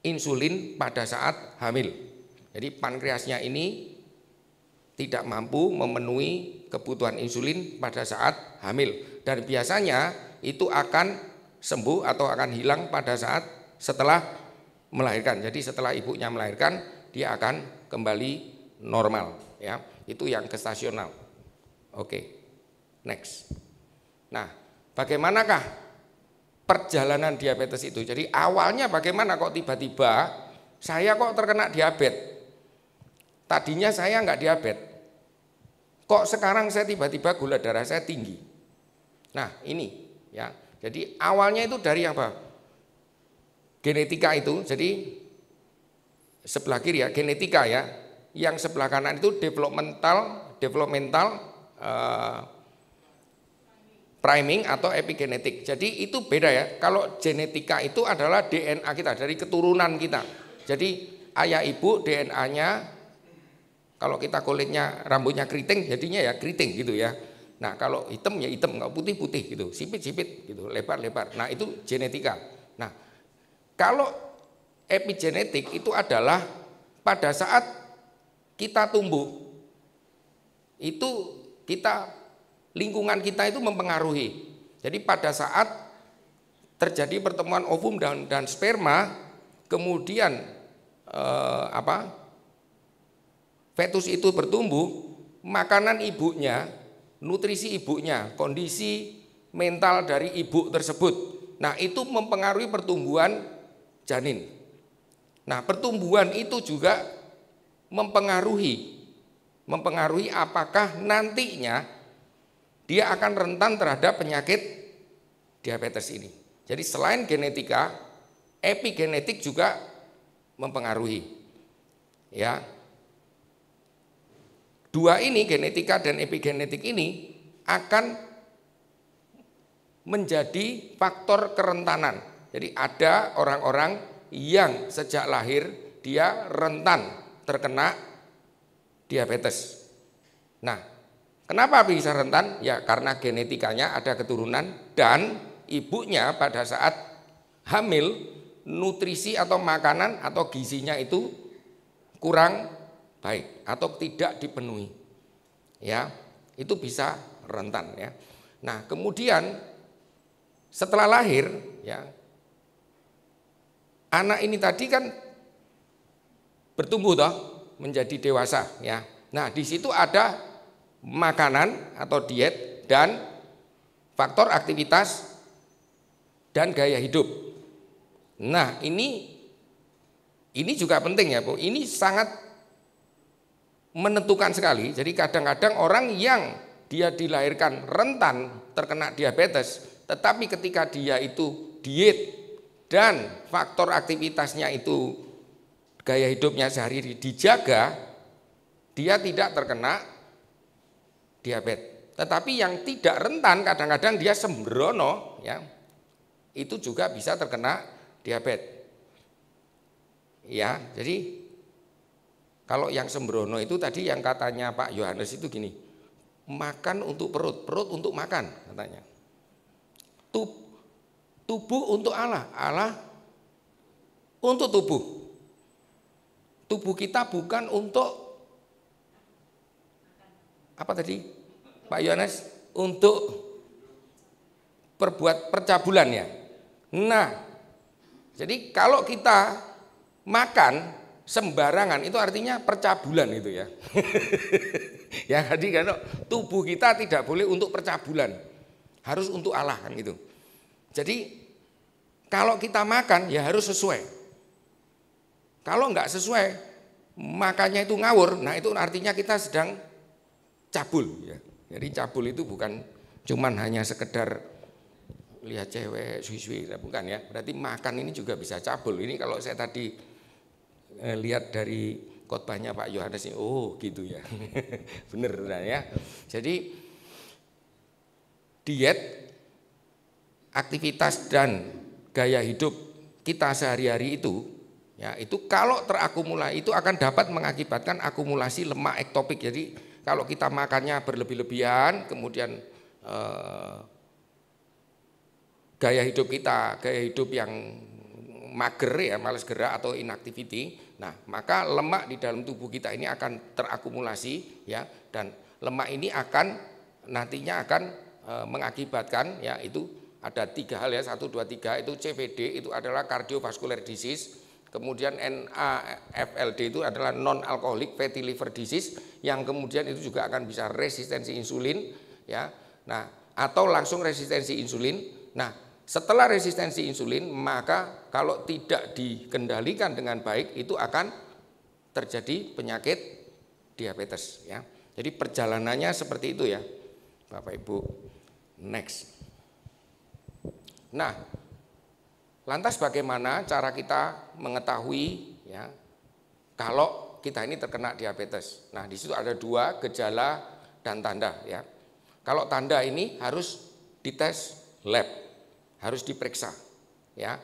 insulin pada saat hamil. Jadi pankreasnya ini tidak mampu memenuhi kebutuhan insulin pada saat hamil, dan biasanya itu akan sembuh atau akan hilang pada saat setelah melahirkan. Jadi setelah ibunya melahirkan dia akan kembali normal ya. Itu yang gestasional. Oke. Next. Nah, bagaimanakah perjalanan diabetes itu? Jadi awalnya bagaimana kok tiba-tiba saya kok terkena diabetes? Tadinya saya enggak diabetes. Kok sekarang saya tiba-tiba gula darah saya tinggi? Nah, ini ya. Jadi awalnya itu dari apa? Genetika itu. Jadi sebelah kiri ya genetika ya. Yang sebelah kanan itu developmental priming atau epigenetik. Jadi itu beda ya. Kalau genetika itu adalah DNA kita, dari keturunan kita. Jadi ayah ibu DNA-nya, kalau kita kulitnya rambutnya keriting jadinya ya keriting gitu ya. Nah, kalau hitam ya hitam, kalau putih-putih gitu, sipit-sipit gitu, lebar-lebar. Nah, itu genetika. Nah, kalau epigenetik itu adalah pada saat kita tumbuh, itu lingkungan kita itu mempengaruhi. Jadi pada saat terjadi pertemuan ovum dan sperma, kemudian fetus itu bertumbuh, makanan ibunya, nutrisi ibunya, kondisi mental dari ibu tersebut, nah itu mempengaruhi pertumbuhan janin. Nah, pertumbuhan itu juga mempengaruhi apakah nantinya dia akan rentan terhadap penyakit diabetes ini. Jadi selain genetika, epigenetik juga mempengaruhi. Ya. Dua ini, genetika dan epigenetik ini, akan menjadi faktor kerentanan. Jadi ada orang-orang yang sejak lahir dia rentan terkena diabetes. Nah, kenapa bisa rentan? Ya karena genetikanya ada keturunan dan ibunya pada saat hamil nutrisi atau makanan atau gizinya itu kurang baik atau tidak dipenuhi. Ya, itu bisa rentan ya. Nah, kemudian setelah lahir ya, anak ini tadi kan bertumbuh toh menjadi dewasa ya. Nah, di situ ada makanan atau diet dan faktor aktivitas dan gaya hidup. Nah, ini juga penting ya, Bu. Ini sangat menentukan sekali. Jadi kadang-kadang orang yang dia dilahirkan rentan terkena diabetes, tetapi ketika dia itu diet dan faktor aktivitasnya itu gaya hidupnya sehari-hari dijaga, dia tidak terkena diabetes. Tetapi yang tidak rentan kadang-kadang dia sembrono ya, itu juga bisa terkena diabetes. Ya, jadi kalau yang sembrono itu tadi yang katanya Pak Yohanes itu gini, makan untuk perut, perut untuk makan katanya. Tubuh untuk Allah, Allah untuk tubuh. Tubuh kita bukan untuk apa tadi Pak Yohanes? Untuk perbuat percabulan ya. Nah, jadi kalau kita makan sembarangan itu artinya percabulan itu ya. Ya, jadi kan tubuh kita tidak boleh untuk percabulan, harus untuk Allah kan gitu. Jadi kalau kita makan ya harus sesuai. Kalau enggak sesuai, makannya itu ngawur, nah itu artinya kita sedang cabul ya. Jadi cabul itu bukan cuman hanya sekedar lihat cewek suwi-suwi, bukan ya. Berarti makan ini juga bisa cabul. Ini kalau saya tadi lihat dari khotbahnya Pak Yohanes ini, oh gitu ya. Bener ya. Jadi diet, aktivitas dan gaya hidup kita sehari-hari itu ya, itu kalau terakumulasi itu akan dapat mengakibatkan akumulasi lemak ektopik. Jadi kalau kita makannya berlebih-lebihan, kemudian gaya hidup kita, gaya hidup yang mager ya, malas gerak atau inactivity, nah maka lemak di dalam tubuh kita ini akan terakumulasi ya, dan lemak ini akan nantinya akan mengakibatkan ya, itu ada 3 hal ya, 1, 2, 3 itu CVD itu adalah cardiovascular disease, kemudian NAFLD itu adalah non alcoholic fatty liver disease, yang kemudian itu juga akan bisa resistensi insulin ya, nah atau langsung resistensi insulin. Nah setelah resistensi insulin, maka kalau tidak dikendalikan dengan baik itu akan terjadi penyakit diabetes ya. Jadi perjalanannya seperti itu ya, Bapak Ibu. Next. Nah, lantas bagaimana cara kita mengetahui ya kalau kita ini terkena diabetes? Nah, di situ ada 2 gejala dan tanda ya. Kalau tanda ini harus dites lab, harus diperiksa ya.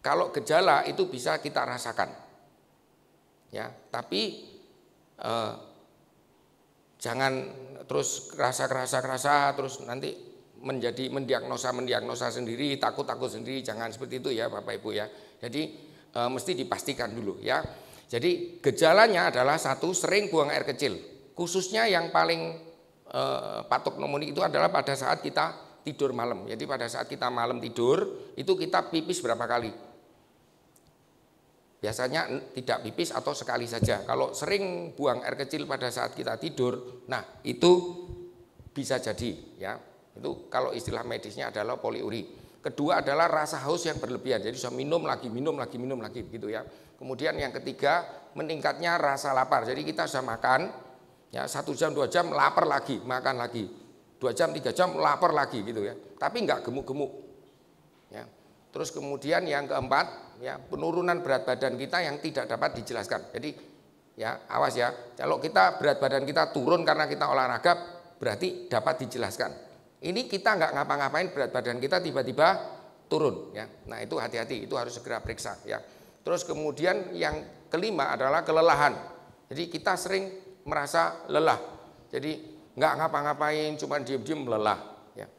Kalau gejala itu bisa kita rasakan ya, tapi jangan terus kerasa terus nanti mendiagnosa sendiri, takut sendiri, jangan seperti itu ya Bapak Ibu ya. Jadi mesti dipastikan dulu ya. Jadi gejalanya adalah 1, sering buang air kecil, khususnya yang paling patognomonik itu adalah pada saat kita tidur malam. Jadi pada saat kita malam tidur itu kita pipis berapa kali? Biasanya tidak pipis atau sekali saja. Kalau sering buang air kecil pada saat kita tidur, nah itu bisa jadi ya. Itu kalau istilah medisnya adalah poliuri. Kedua adalah rasa haus yang berlebihan. Jadi sudah minum lagi gitu ya. Kemudian yang ketiga meningkatnya rasa lapar. Jadi kita sudah makan ya 1 jam 2 jam lapar lagi, makan lagi. 2 jam 3 jam lapar lagi gitu ya, tapi enggak gemuk-gemuk ya. Terus kemudian yang keempat ya, penurunan berat badan kita yang tidak dapat dijelaskan. Jadi ya awas ya, kalau kita berat badan kita turun karena kita olahraga berarti dapat dijelaskan. Ini kita enggak ngapa-ngapain berat badan kita tiba-tiba turun ya. Nah itu hati-hati, itu harus segera periksa ya. Terus kemudian yang kelima adalah kelelahan. Jadi kita sering merasa lelah. Jadi nggak ngapa-ngapain, cuma diem-diem lelah, ya.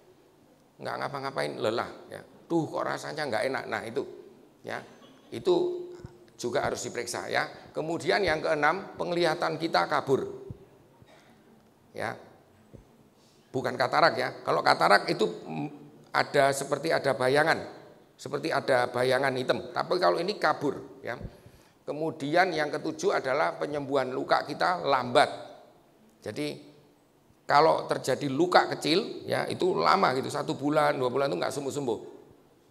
Nggak ngapa-ngapain lelah, ya. Tuh kok rasanya nggak enak. Nah itu, ya, itu juga harus diperiksa, ya. Kemudian yang keenam, penglihatan kita kabur, ya. Bukan katarak ya. Kalau katarak itu seperti ada bayangan seperti ada bayangan hitam. Tapi kalau ini kabur, ya. Kemudian yang ketujuh adalah penyembuhan luka kita lambat. Jadi kalau terjadi luka kecil, ya itu lama gitu, 1 bulan, 2 bulan itu nggak sembuh-sembuh,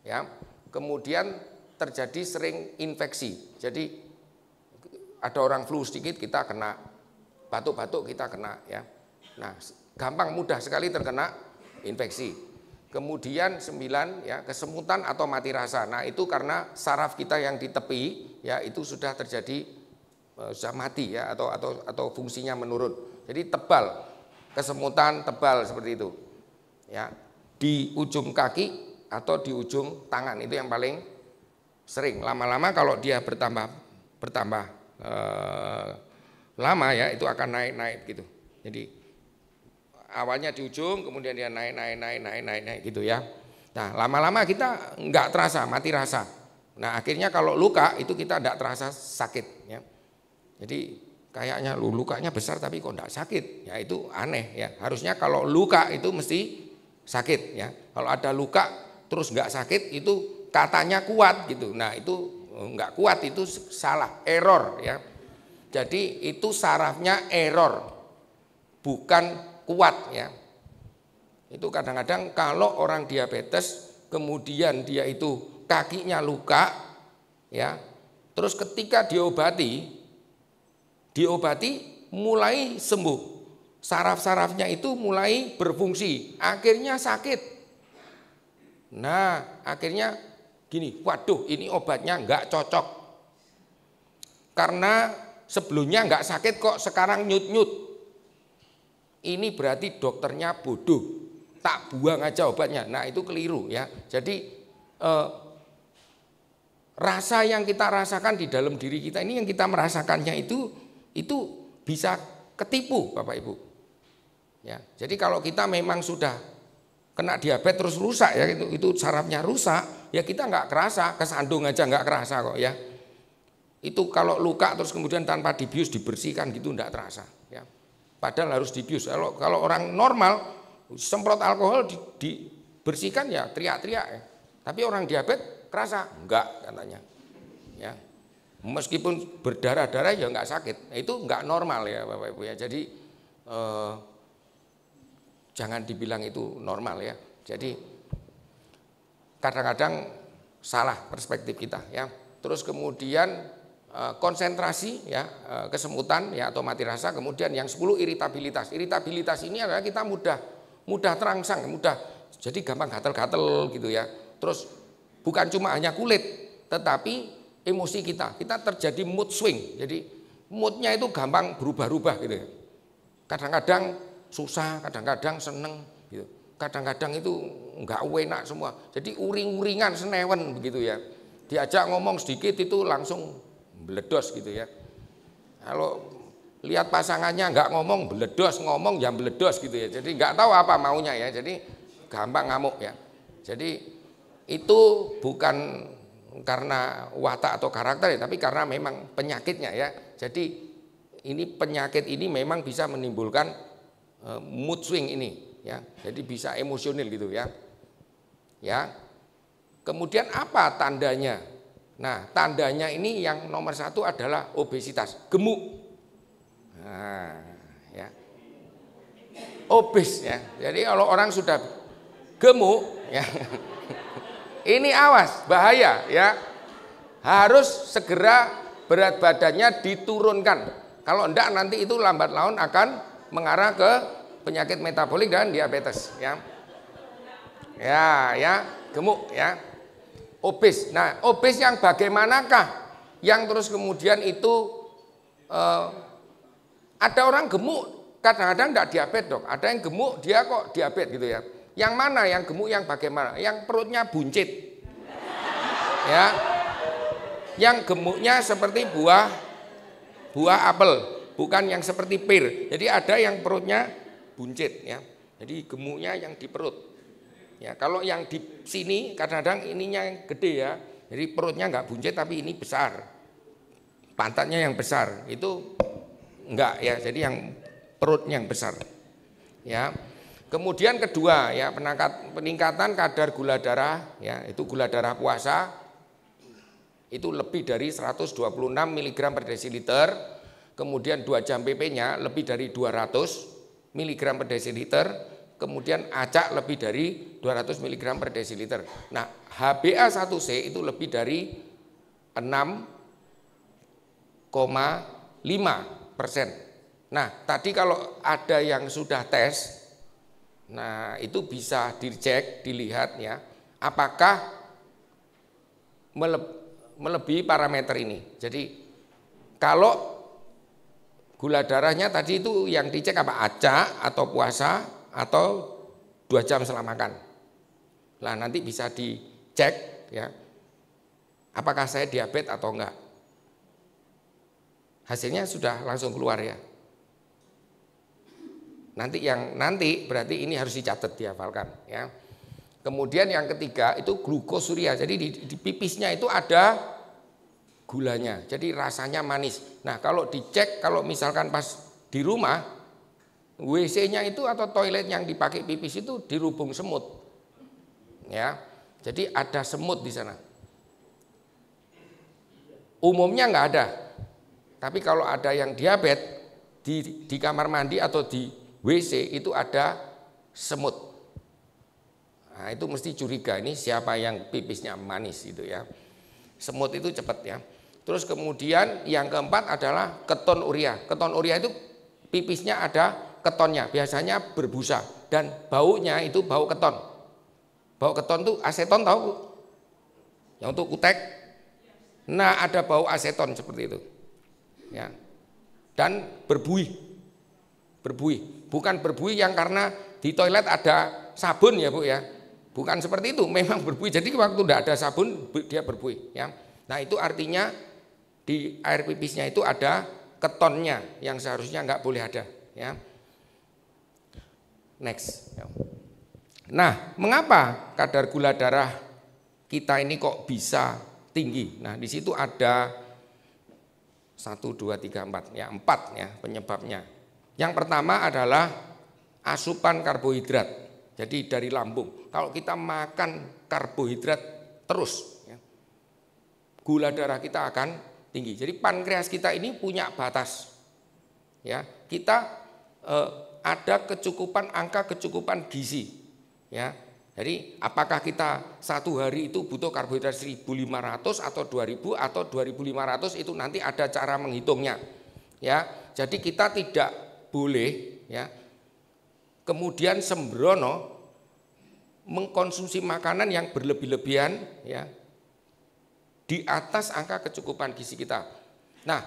ya. Kemudian terjadi sering infeksi. Jadi ada orang flu sedikit kita kena, batuk-batuk kita kena, ya. Nah, gampang mudah sekali terkena infeksi. Kemudian 9 ya kesemutan atau mati rasa. Nah, itu karena saraf kita yang di tepi ya itu sudah terjadi sudah mati ya atau fungsinya menurun. Jadi tebal, kesemutan tebal seperti itu. Ya, di ujung kaki atau di ujung tangan itu yang paling sering. Lama-lama kalau dia bertambah lama ya itu akan naik gitu. Jadi awalnya di ujung, kemudian dia naik gitu ya. Nah, lama-lama kita nggak terasa, mati rasa. Nah, akhirnya kalau luka itu kita nggak terasa sakit ya. Jadi kayaknya lukanya besar tapi kok nggak sakit, ya itu aneh ya. Harusnya kalau luka itu mesti sakit ya. Kalau ada luka terus nggak sakit itu katanya kuat gitu. Nah, itu nggak kuat, itu salah, error ya. Jadi itu sarafnya error, bukan kuat ya. Itu kadang-kadang kalau orang diabetes kemudian dia itu kakinya luka ya, terus ketika diobati mulai sembuh, saraf-sarafnya itu mulai berfungsi, akhirnya sakit. Nah, akhirnya gini, waduh ini obatnya nggak cocok karena sebelumnya nggak sakit kok sekarang nyut-nyut. Ini berarti dokternya bodoh, tak buang aja obatnya. Nah, itu keliru ya. Jadi rasa yang kita rasakan di dalam diri kita ini, yang kita merasakannya itu bisa ketipu Bapak Ibu. Ya, jadi kalau kita memang sudah kena diabetes terus rusak ya, itu sarafnya rusak, ya kita nggak kerasa, kesandung aja nggak kerasa kok ya. Itu kalau luka terus kemudian tanpa dibius dibersihkan gitu nggak terasa ya. Padahal harus dibius. Kalau orang normal semprot alkohol dibersihkan ya teriak-teriak ya. Tapi orang diabetes kerasa enggak katanya. Ya. Meskipun berdarah-darah ya enggak sakit. Nah, itu enggak normal ya Bapak Ibu ya. Jadi jangan dibilang itu normal ya. Jadi kadang-kadang salah perspektif kita ya. Terus kemudian konsentrasi ya, kesemutan ya atau mati rasa. Kemudian yang 10 iritabilitas. Iritabilitas ini adalah kita mudah terangsang, jadi gampang gatel-gatel gitu ya. Terus bukan cuma hanya kulit, tetapi emosi kita terjadi mood swing. Jadi moodnya itu gampang berubah-ubah gitu ya. Kadang-kadang susah, kadang-kadang seneng gitu. Kadang-kadang itu enggak enak semua. Jadi uring-uringan, senewen begitu ya. Diajak ngomong sedikit itu langsung beledos gitu ya. Kalau lihat pasangannya nggak ngomong beledos, ngomong yang beledos gitu ya. Jadi nggak tahu apa maunya ya. Jadi gampang ngamuk ya. Jadi itu bukan karena watak atau karakter ya, tapi karena memang penyakitnya ya. Jadi ini penyakit ini memang bisa menimbulkan mood swing ini ya. Jadi bisa emosional gitu ya. Ya. Kemudian apa tandanya? Nah, tandanya ini yang nomor 1 adalah obesitas, gemuk. Nah, ya. Obes ya. Jadi kalau orang sudah gemuk ya. Ini awas, bahaya ya. Harus segera berat badannya diturunkan. Kalau enggak nanti itu lambat laun akan mengarah ke penyakit metabolik dan diabetes ya. Ya, gemuk ya. Obes. Nah, obes yang bagaimanakah? Yang terus kemudian itu ada orang gemuk kadang-kadang enggak diabetes dok. Ada yang gemuk dia kok diabetes gitu ya. Yang mana yang gemuk yang bagaimana? Yang perutnya buncit. Ya. Yang gemuknya seperti buah apel, bukan yang seperti pir. Jadi ada yang perutnya buncit ya. Jadi gemuknya yang di perut. Ya, kalau yang di sini kadang-kadang ininya yang gede ya, jadi perutnya nggak buncit tapi ini besar, pantatnya yang besar, itu enggak ya, jadi yang perutnya yang besar. Ya, Kemudian kedua ya, peningkatan kadar gula darah ya, itu gula darah puasa itu lebih dari 126 mg per desiliter. Kemudian 2 jam PP-nya lebih dari 200 mg per desiliter. Kemudian acak lebih dari 200 mg per desiliter. Nah, HbA1c itu lebih dari 6,5%. Nah, tadi kalau ada yang sudah tes, nah itu bisa dicek, dilihat ya, apakah melebihi parameter ini. Jadi kalau gula darahnya tadi itu yang dicek apa, acak atau puasa atau 2 jam setelah makan. Nah nanti bisa dicek ya, apakah saya diabetes atau enggak. Hasilnya sudah langsung keluar ya. Nanti berarti ini harus dicatat, dihafalkan ya. Kemudian yang ketiga itu glukosuria. Jadi di pipisnya itu ada gulanya. Jadi rasanya manis. Nah, kalau dicek, kalau misalkan pas di rumah WC-nya itu atau toilet yang dipakai pipis itu dirubung semut. Ya. Jadi ada semut di sana. Umumnya enggak ada. Tapi kalau ada yang diabetes di kamar mandi atau di WC itu ada semut. Nah, itu mesti curiga, ini siapa yang pipisnya manis gitu ya. Semut itu cepat ya. Terus kemudian yang keempat adalah ketonuria. Ketonuria itu pipisnya ada ketonnya, biasanya berbusa dan baunya itu bau keton. Bau keton itu aseton, tahu Bu? Yang untuk kutek. Nah, ada bau aseton seperti itu. Ya. Dan berbuih. Bukan berbuih yang karena di toilet ada sabun ya Bu ya. Bukan seperti itu, memang berbuih. Jadi waktu tidak ada sabun dia berbuih ya. Nah, itu artinya di air pipisnya itu ada ketonnya yang seharusnya nggak boleh ada ya. Next. Nah, mengapa kadar gula darah kita ini kok bisa tinggi? Nah, di situ ada 1, 2, 3, 4 ya, 4 ya penyebabnya. Yang pertama adalah asupan karbohidrat. Jadi dari lambung. Kalau kita makan karbohidrat terus, ya, gula darah kita akan tinggi. Jadi pankreas kita ini punya batas. Ya, kita ada angka kecukupan gizi. Ya, jadi apakah kita satu hari itu butuh karbohidrat 1.500 atau 2.000 atau 2.500 itu nanti ada cara menghitungnya. Ya, jadi kita tidak boleh ya kemudian sembrono mengkonsumsi makanan yang berlebih-lebihan ya di atas angka kecukupan gizi kita. Nah,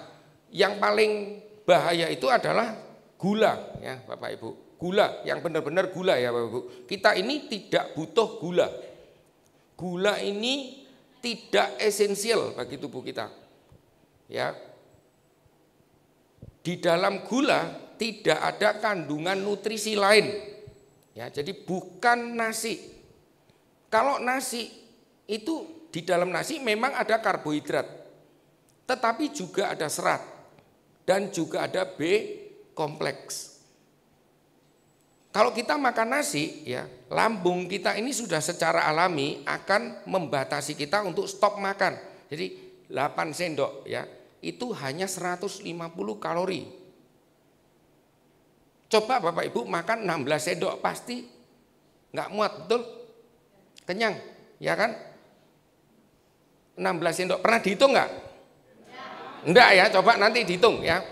yang paling bahaya itu adalah gula ya Bapak Ibu. Gula yang benar-benar gula ya Bapak Ibu. Kita ini tidak butuh gula. Gula ini tidak esensial bagi tubuh kita. Ya. Di dalam gula tidak ada kandungan nutrisi lain. Ya, jadi bukan nasi. Kalau nasi itu di dalam nasi memang ada karbohidrat. Tetapi juga ada serat dan juga ada B kompleks. Kalau kita makan nasi ya, lambung kita ini sudah secara alami akan membatasi kita untuk stop makan. Jadi 8 sendok ya, itu hanya 150 kalori. Coba Bapak Ibu makan 16 sendok pasti nggak muat, betul? Kenyang, ya kan? 16 sendok, pernah dihitung nggak? Enggak ya, coba nanti dihitung ya.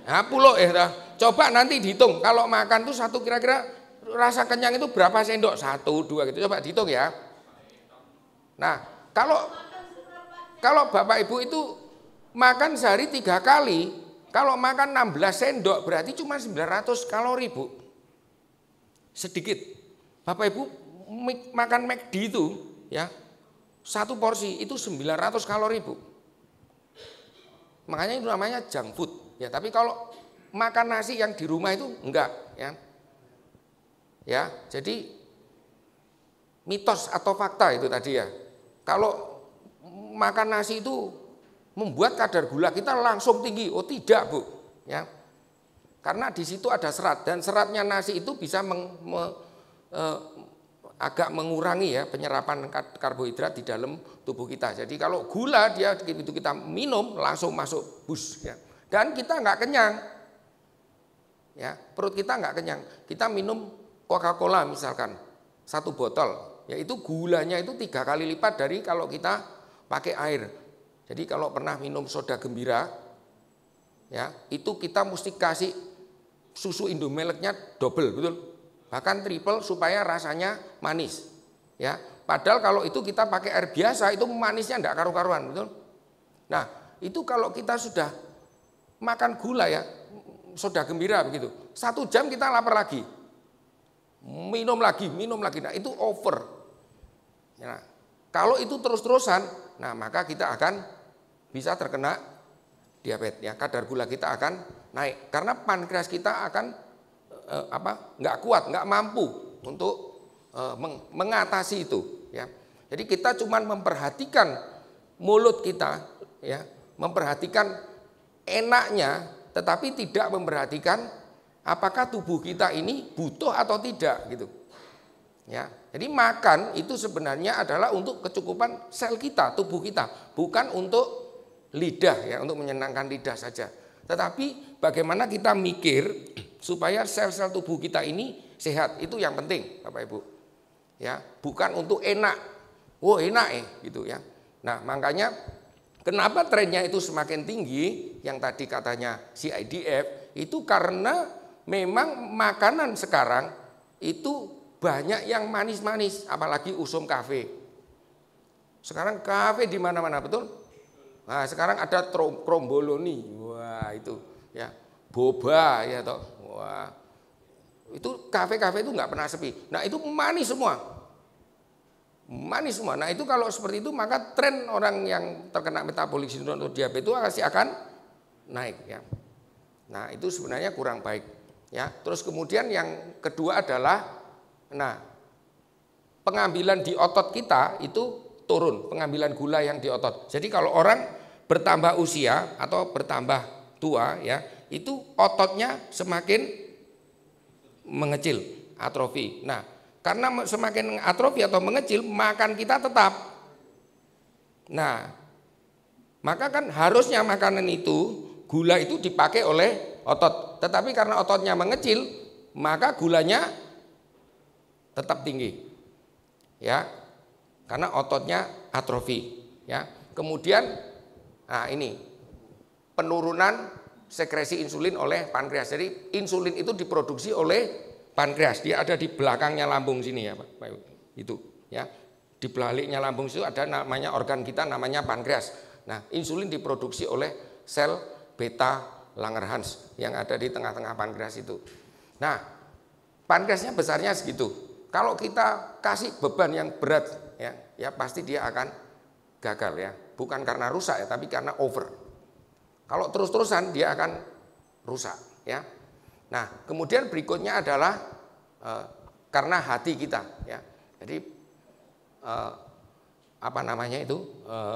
Nah, puluh ya, coba nanti dihitung. Kalau makan tuh satu kira-kira rasa kenyang itu berapa sendok? 1, 2 gitu, coba dihitung ya. Nah, kalau Bapak Ibu itu makan sehari 3 kali, kalau makan 16 sendok berarti cuma 900 kalori Bu. Sedikit. Bapak Ibu makan McD itu ya, satu porsi itu 900 kalori Bu. Makanya itu namanya junk food. Ya, tapi kalau makan nasi yang di rumah itu enggak ya. Ya, jadi mitos atau fakta itu tadi ya. Kalau makan nasi itu membuat kadar gula kita langsung tinggi. Oh tidak Bu, ya. Karena di situ ada serat dan seratnya nasi itu bisa agak mengurangi ya penyerapan karbohidrat di dalam tubuh kita. Jadi kalau gula dia begitu kita minum langsung masuk bus ya. Dan kita nggak kenyang. Ya, perut kita nggak kenyang. Kita minum Coca-Cola misalkan 1 botol, yaitu gulanya itu 3 kali lipat dari kalau kita pakai air. Jadi kalau pernah minum soda gembira, ya itu kita mesti kasih susu Indomilecnya double, betul? Bahkan triple supaya rasanya manis. Ya, padahal kalau itu kita pakai air biasa itu manisnya enggak karu-karuan, betul? Nah, itu kalau kita sudah makan gula ya, soda gembira begitu. 1 jam kita lapar lagi. Minum lagi. Nah, itu over. Nah, kalau itu terus-terusan, nah maka kita akan bisa terkena diabetes ya. Kadar gula kita akan naik karena pankreas kita akan nggak kuat, nggak mampu untuk mengatasi itu ya. Jadi kita cuma memperhatikan mulut kita ya, memperhatikan enaknya, tetapi tidak memperhatikan apakah tubuh kita ini butuh atau tidak gitu. Ya, jadi makan itu sebenarnya adalah untuk kecukupan sel kita, tubuh kita, bukan untuk lidah ya, untuk menyenangkan lidah saja. Tetapi bagaimana kita mikir supaya sel-sel tubuh kita ini sehat, itu yang penting Bapak Ibu. Ya, bukan untuk enak. Oh, enak gitu ya. Nah, makanya kenapa trennya itu semakin tinggi yang tadi katanya CIDF itu karena memang makanan sekarang itu banyak yang manis-manis, apalagi usum kafe. Sekarang kafe di mana-mana, betul? Nah, sekarang ada kromboloni, wah itu ya, boba ya toh, wah itu kafe-kafe itu nggak pernah sepi. Nah itu manis semua, manis semua. Nah itu kalau seperti itu maka tren orang yang terkena metabolic syndrome atau diabetes itu pasti akan naik ya. Nah itu sebenarnya kurang baik ya. Terus kemudian yang kedua adalah, nah pengambilan di otot kita itu turun, pengambilan gula yang di otot. Jadi kalau orang bertambah usia atau bertambah tua ya, itu ototnya semakin mengecil, atrofi. Nah, karena semakin atrofi atau mengecil, makan kita tetap. Nah, maka kan harusnya makanan itu, gula itu dipakai oleh otot. Tetapi karena ototnya mengecil, maka gulanya tetap tinggi. Ya. Karena ototnya atrofi, ya. Kemudian, nah ini penurunan sekresi insulin oleh pankreas. Jadi insulin itu diproduksi oleh pankreas. Dia ada di belakangnya lambung sini ya, Pak. Itu, ya. Di baliknya lambung itu ada namanya organ kita namanya pankreas. Nah, insulin diproduksi oleh sel beta Langerhans yang ada di tengah-tengah pankreas itu. Nah, pankreasnya besarnya segitu. Kalau kita kasih beban yang berat ya pasti dia akan gagal ya, bukan karena rusak ya, tapi karena over. Kalau terus-terusan dia akan rusak ya. Nah, kemudian berikutnya adalah karena hati kita ya. Jadi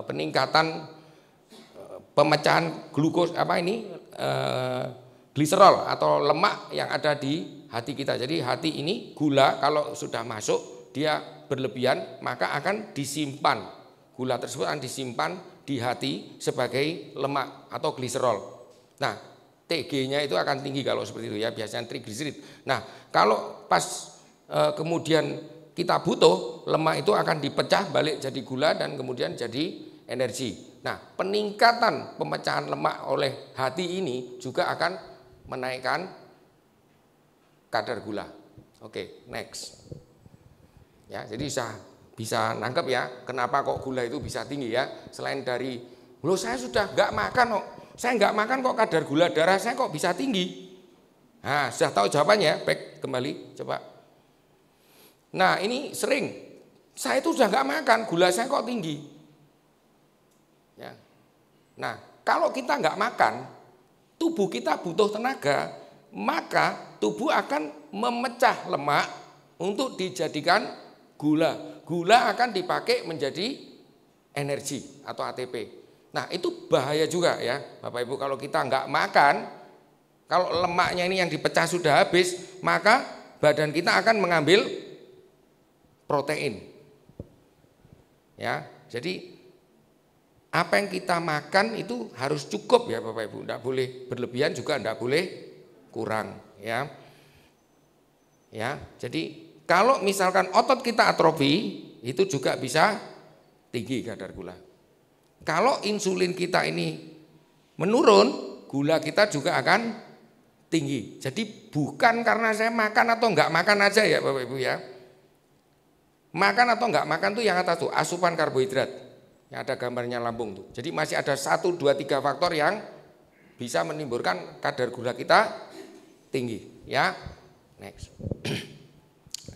peningkatan pemecahan glukos gliserol atau lemak yang ada di hati kita. Jadi hati ini gula kalau sudah masuk dia berlebihan maka akan disimpan, gula tersebut akan disimpan di hati sebagai lemak atau gliserol. Nah, TG-nya itu akan tinggi kalau seperti itu ya, biasanya trigliserid. Nah, kalau pas kemudian kita butuh, lemak itu akan dipecah balik jadi gula dan kemudian jadi energi. Nah, peningkatan pemecahan lemak oleh hati ini juga akan menaikkan kadar gula. Oke, next. Ya, jadi bisa nangkep ya, kenapa kok gula itu bisa tinggi ya. Selain dari, loh saya sudah nggak makan kok, saya nggak makan kok kadar gula darah saya kok bisa tinggi. Nah, sudah tahu jawabannya, back kembali, coba. Nah, ini sering, saya itu sudah nggak makan, gula saya kok tinggi. Ya. Nah, kalau kita nggak makan, tubuh kita butuh tenaga, maka tubuh akan memecah lemak untuk dijadikan gula. Gula akan dipakai menjadi energi atau ATP. Nah, itu bahaya juga ya Bapak Ibu, kalau kita nggak makan, Kalau lemaknya ini yang dipecah sudah habis, maka badan kita akan mengambil protein. Ya, jadi apa yang kita makan itu harus cukup ya Bapak Ibu, tidak boleh berlebihan juga tidak boleh kurang ya. Ya, jadi kalau misalkan otot kita atrofi itu juga bisa tinggi kadar gula. Kalau insulin kita ini menurun, gula kita juga akan tinggi. Jadi bukan karena saya makan atau enggak makan aja ya Bapak Ibu ya. Makan atau enggak makan tuh yang atas tuh asupan karbohidrat. Yang ada gambarnya lambung tuh. Jadi masih ada 1, 2, 3 faktor yang bisa menimbulkan kadar gula kita tinggi ya. Next.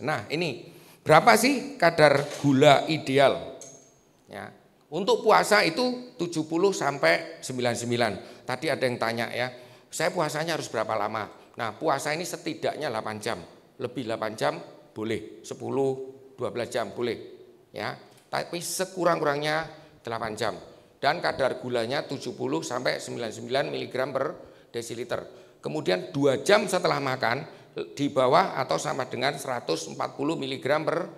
Nah, ini berapa sih kadar gula ideal? Ya. Untuk puasa itu 70 sampai 99. Tadi ada yang tanya ya, saya puasanya harus berapa lama? Nah, puasa ini setidaknya 8 jam. Lebih 8 jam boleh, 10, 12 jam boleh. Ya. Tapi sekurang-kurangnya 8 jam. Dan kadar gulanya 70 sampai 99 mg per desiliter. Kemudian 2 jam setelah makan di bawah atau sama dengan 140 mg per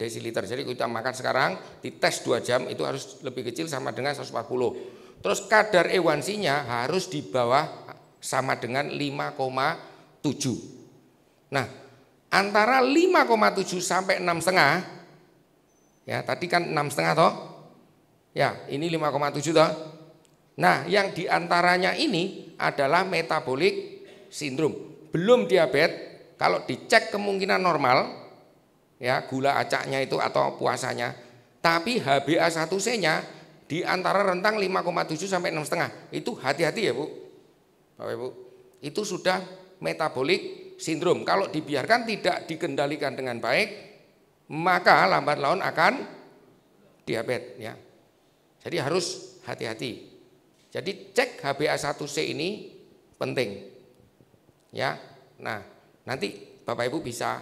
desiliter. Jadi kita makan sekarang dites 2 jam itu harus lebih kecil sama dengan 140. Terus kadar A1C-nya harus di bawah sama dengan 5,7. Nah, antara 5,7 sampai 6,5 ya, tadi kan 6,5 toh? Ya, ini 5,7 toh. Nah, yang diantaranya ini adalah metabolic syndrome. Belum diabetes, kalau dicek kemungkinan normal, ya gula acaknya itu atau puasanya. Tapi HbA1c-nya di antara rentang 5,7 sampai 6,5. Itu hati-hati ya Bu, Bapak Ibu. Itu sudah metabolic syndrome. Kalau dibiarkan tidak dikendalikan dengan baik, maka lambat laun akan diabetes ya. Jadi harus hati-hati. Jadi cek HbA1c ini penting. Ya. Nah, nanti Bapak Ibu bisa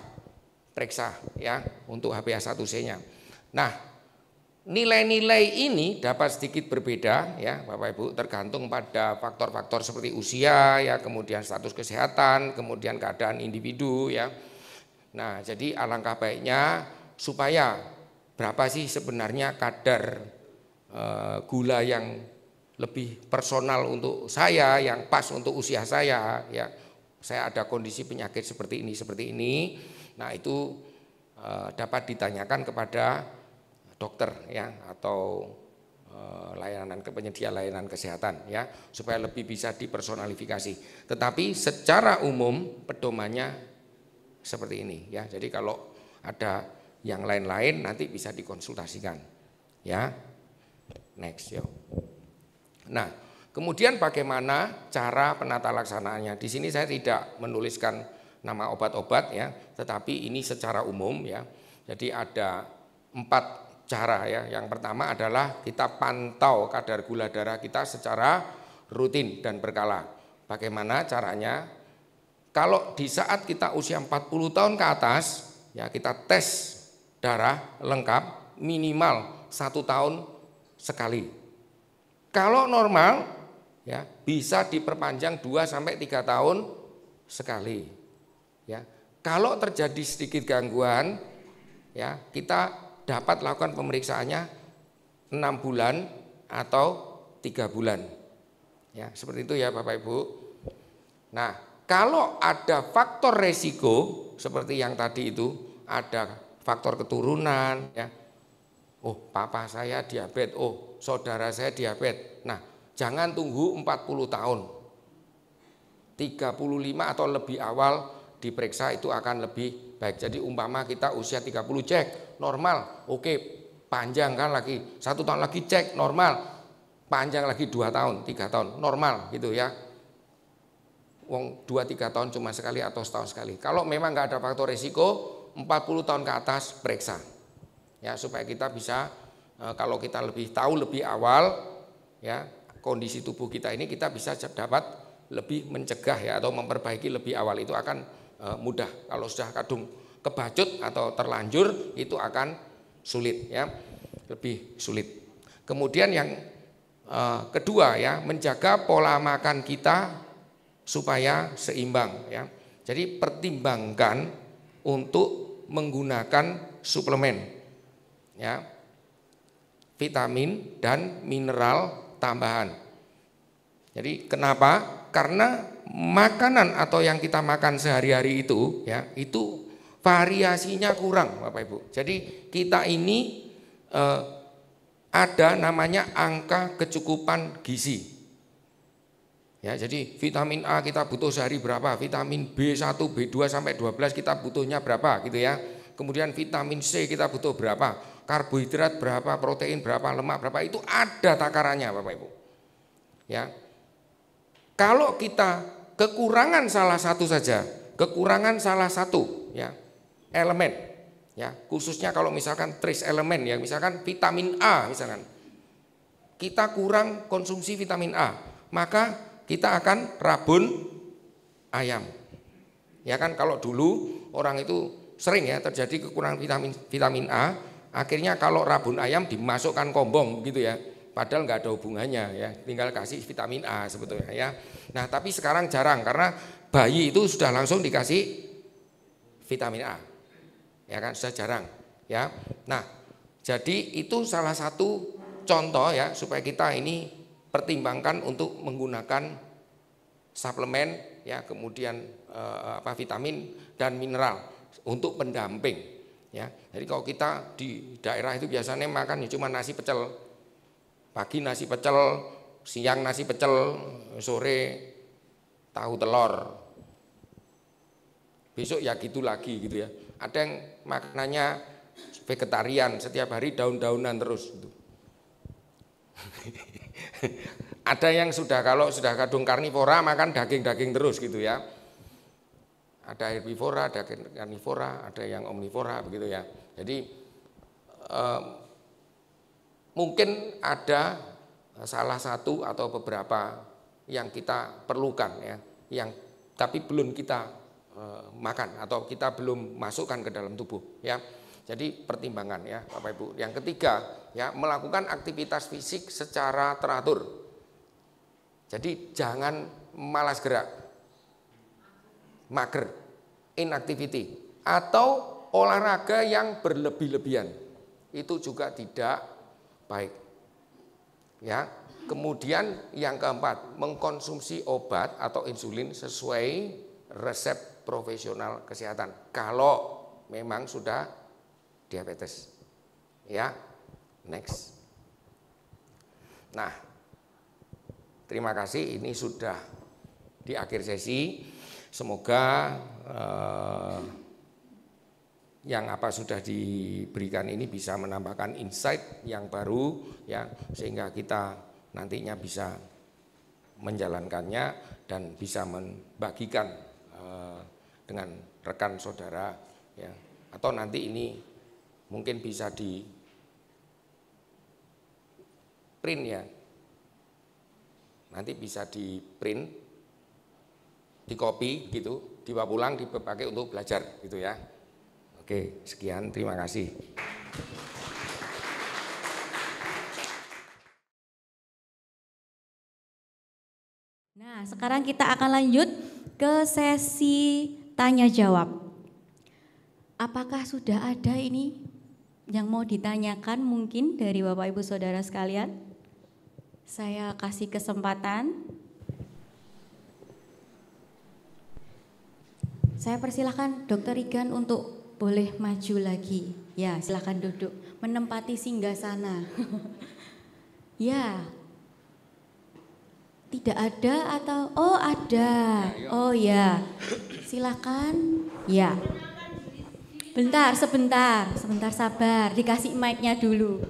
periksa ya untuk HbA1c-nya. Nah, nilai-nilai ini dapat sedikit berbeda ya Bapak Ibu, tergantung pada faktor-faktor seperti usia ya, kemudian status kesehatan, kemudian keadaan individu ya. Nah, jadi alangkah baiknya supaya berapa sih sebenarnya kadar gula yang lebih personal untuk saya, yang pas untuk usia saya ya. Saya ada kondisi penyakit seperti ini. Nah, itu dapat ditanyakan kepada dokter ya, atau penyedia layanan kesehatan ya, supaya lebih bisa dipersonalifikasi. Tetapi secara umum pedomannya seperti ini ya. Jadi kalau ada yang lain-lain nanti bisa dikonsultasikan ya. Next ya. Nah, kemudian bagaimana cara penata laksanaannya? Di sini saya tidak menuliskan nama obat-obat ya, tetapi ini secara umum ya. Jadi ada 4 cara ya. Yang pertama adalah kita pantau kadar gula darah kita secara rutin dan berkala. Bagaimana caranya? Kalau di saat kita usia 40 tahun ke atas ya, kita tes darah lengkap minimal 1 tahun sekali. Kalau normal ya bisa diperpanjang 2 sampai 3 tahun sekali. Ya. Kalau terjadi sedikit gangguan ya, kita dapat lakukan pemeriksaannya 6 bulan atau 3 bulan. Ya, seperti itu ya Bapak Ibu. Nah, kalau ada faktor resiko seperti yang tadi itu, ada faktor keturunan ya. Oh, papa saya diabetes, oh, saudara saya diabetes. Nah, jangan tunggu 40 tahun. 35 atau lebih awal diperiksa itu akan lebih baik. Jadi umpama kita usia 30 cek, normal, oke, panjang kan lagi, 1 tahun lagi cek, normal, panjang lagi 2 tahun, 3 tahun, normal gitu ya. Wong 2-3 tahun cuma sekali atau setahun sekali. Kalau memang nggak ada faktor risiko, 40 tahun ke atas periksa. Ya, supaya kita bisa kalau kita lebih tahu lebih awal ya kondisi tubuh kita ini, kita bisa dapat lebih mencegah ya, atau memperbaiki lebih awal. Itu akan mudah. Kalau sudah kadung kebacut atau terlanjur itu akan sulit ya, lebih sulit. Kemudian yang kedua ya, menjaga pola makan kita supaya seimbang ya. Jadi pertimbangkan untuk menggunakan suplemen ya, vitamin dan mineral tambahan. Jadi kenapa? Karena makanan atau yang kita makan sehari-hari itu ya, itu variasinya kurang Bapak Ibu. Jadi kita ini ada namanya angka kecukupan gizi. Ya, jadi vitamin A kita butuh sehari berapa, vitamin B1, B2 sampai 12 kita butuhnya berapa gitu ya. Kemudian vitamin C kita butuh berapa, karbohidrat berapa, protein berapa, lemak berapa, itu ada takarannya Bapak Ibu. Ya. Kalau kita kekurangan salah satu saja, kekurangan salah satu ya, elemen ya, khususnya kalau misalkan trace elemen ya, misalkan vitamin A misalkan. Kita kurang konsumsi vitamin A, maka kita akan rabun ayam. Ya kan, kalau dulu orang itu sering ya terjadi kekurangan vitamin A, akhirnya kalau rabun ayam dimasukkan kombong begitu ya. Padahal nggak ada hubungannya ya, tinggal kasih vitamin A sebetulnya ya. Nah, tapi sekarang jarang karena bayi itu sudah langsung dikasih vitamin A. Ya kan, sudah jarang ya. Nah, jadi itu salah satu contoh ya supaya kita ini pertimbangkan untuk menggunakan suplemen ya, kemudian vitamin dan mineral untuk pendamping ya. Jadi kalau kita di daerah itu biasanya makan ya cuma nasi pecel, pagi nasi pecel, siang nasi pecel, sore tahu telur, besok ya gitu lagi gitu ya. Ada yang makanannya vegetarian, setiap hari daun-daunan terus gitu. Ada yang kalau sudah kadung karnivora makan daging-daging terus gitu ya. Ada herbivora, ada karnivora, ada yang omnivora begitu ya. Jadi mungkin ada salah satu atau beberapa yang kita perlukan ya, yang tapi belum kita makan atau kita belum masukkan ke dalam tubuh ya. Jadi pertimbangan ya Bapak Ibu. Yang ketiga ya, melakukan aktivitas fisik secara teratur. Jadi jangan malas gerak, mager, inactivity, atau olahraga yang berlebih-lebihan. Itu juga tidak baik. Ya. Kemudian yang keempat, mengkonsumsi obat atau insulin sesuai resep profesional kesehatan. Kalau memang sudah diabetes. Ya. Next. Nah, terima kasih, ini sudah di akhir sesi. Semoga yang apa sudah diberikan ini bisa menambahkan insight yang baru ya, sehingga kita nantinya bisa menjalankannya dan bisa membagikan dengan rekan saudara ya. Atau nanti ini mungkin bisa di print ya. Nanti bisa di print, di copy gitu, dibawa pulang dipakai untuk belajar gitu ya. Oke, sekian, terima kasih. Nah, sekarang kita akan lanjut ke sesi tanya jawab. Apakah sudah ada ini yang mau ditanyakan mungkin dari Bapak Ibu Saudara sekalian? Saya kasih kesempatan. Saya persilahkan Dr. Regan untuk boleh maju lagi. Ya, silakan duduk, menempati singgasana. Ya. Tidak ada atau oh ada. Oh ya. Silakan. Ya. Sebentar sabar, dikasih mic-nya dulu.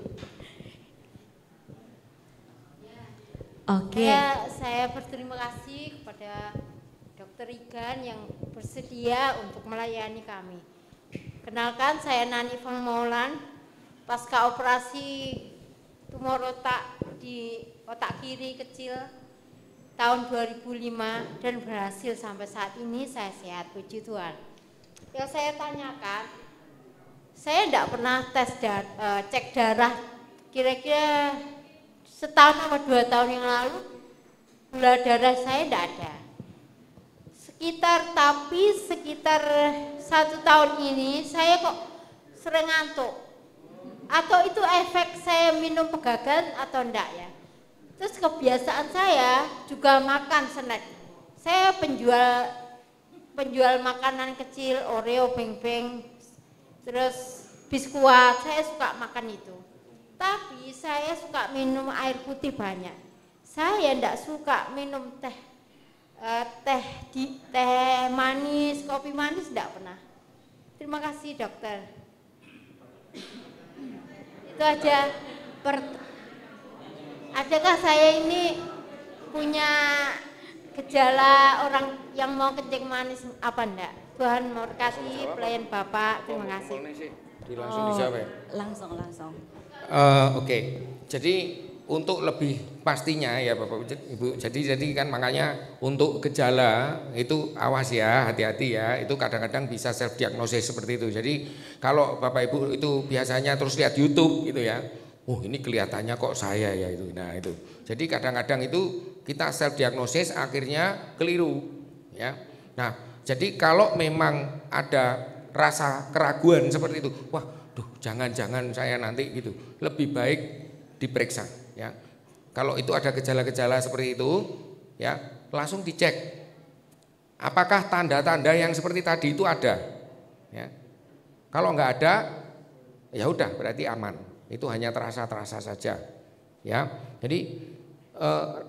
Oke. Saya berterima kasih kepada Dr. Regan yang bersedia untuk melayani kami. Kenalkan, saya Nani Van Maulan, pasca operasi tumor otak di otak kiri kecil tahun 2005 dan berhasil sampai saat ini saya sehat, puji Tuhan. Yang saya tanyakan, saya tidak pernah cek darah kira-kira setahun atau 2 tahun yang lalu, gula darah saya tidak ada. sekitar 1 tahun ini saya kok sering ngantuk. Atau itu efek saya minum pegagan atau enggak ya? Terus kebiasaan saya juga makan snack. Saya penjual makanan kecil, Oreo, beng-beng, terus biskuat, saya suka makan itu. Tapi saya suka minum air putih banyak. Saya enggak suka minum teh manis, kopi manis enggak pernah. Terima kasih dokter. Itu aja. Adakah saya ini punya gejala orang yang mau kencing manis apa enggak? Tuhan memberkati pelayan Bapak. Terima kasih. Langsung dijawab ya? Langsung. Oke. Jadi untuk lebih pastinya ya Bapak Ibu, jadi kan makanya untuk gejala itu awas ya, hati-hati ya, itu kadang-kadang bisa self diagnosis seperti itu. Jadi kalau Bapak Ibu itu biasanya terus lihat YouTube gitu ya, oh ini kelihatannya kok saya ya itu, nah itu. Jadi kadang-kadang itu kita self diagnosis akhirnya keliru ya. Nah jadi kalau memang ada rasa keraguan seperti itu, wah jangan-jangan saya nanti gitu, lebih baik diperiksa ya. Kalau itu ada gejala-gejala seperti itu ya, langsung dicek apakah tanda-tanda yang seperti tadi itu ada ya. Kalau nggak ada ya udah berarti aman, itu hanya terasa saja ya. Jadi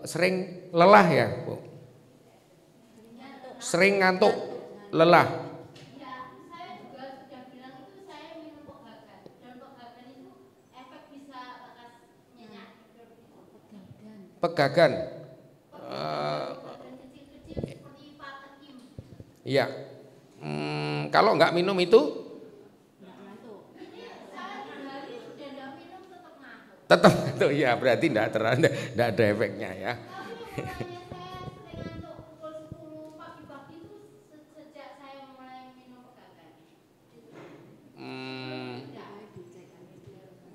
sering lelah ya Bu, sering ngantuk, lelah. Pegagan, iya. Kalau nggak minum itu, tetap itu ya berarti nggak ada efeknya ya.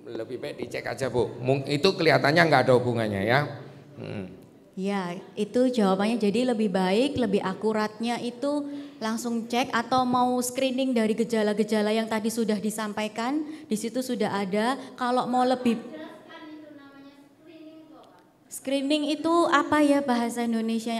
Lebih baik dicek aja Bu. Itu kelihatannya nggak ada hubungannya ya. Ya, itu jawabannya. Jadi lebih baik, lebih akuratnya itu langsung cek atau mau screening dari gejala-gejala yang tadi sudah disampaikan, di situ sudah ada. Kalau mau lebih screening itu apa ya bahasa Indonesia?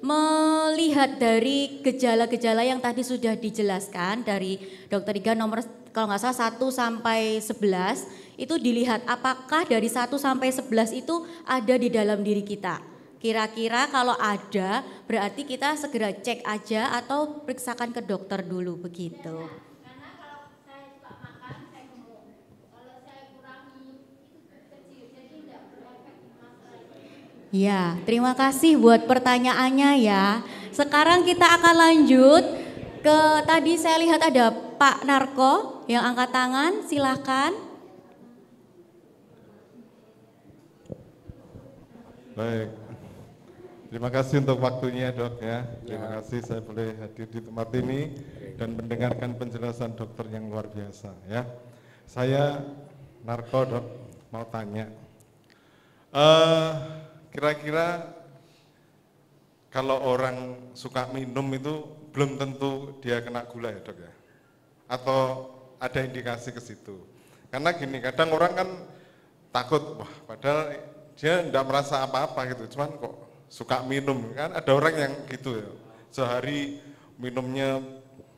Melihat dari gejala-gejala yang tadi sudah dijelaskan dari Dokter Iga nomor kalau nggak salah 1 sampai 11 itu dilihat apakah dari 1 sampai 11 itu ada di dalam diri kita. Kira-kira kalau ada berarti kita segera cek aja atau periksakan ke dokter dulu begitu. Karena kalau saya suka makan saya gemuk. Kalau saya kurangi itu kecil jadi tidak berefek masalah. Ya, terima kasih buat pertanyaannya ya. Sekarang kita akan lanjut ke tadi saya lihat ada Pak Narko yang angkat tangan, silahkan. Baik, terima kasih untuk waktunya Dok ya. Terima kasih saya boleh hadir di tempat ini dan mendengarkan penjelasan dokter yang luar biasa ya. Saya Narko Dok, mau tanya. Kira-kira kalau orang suka minum itu belum tentu dia kena gula ya Dok ya? Atau ada indikasi ke situ? Karena gini, kadang orang kan takut, wah padahal dia tidak merasa apa-apa gitu, cuman kok suka minum, kan ada orang yang gitu ya, sehari minumnya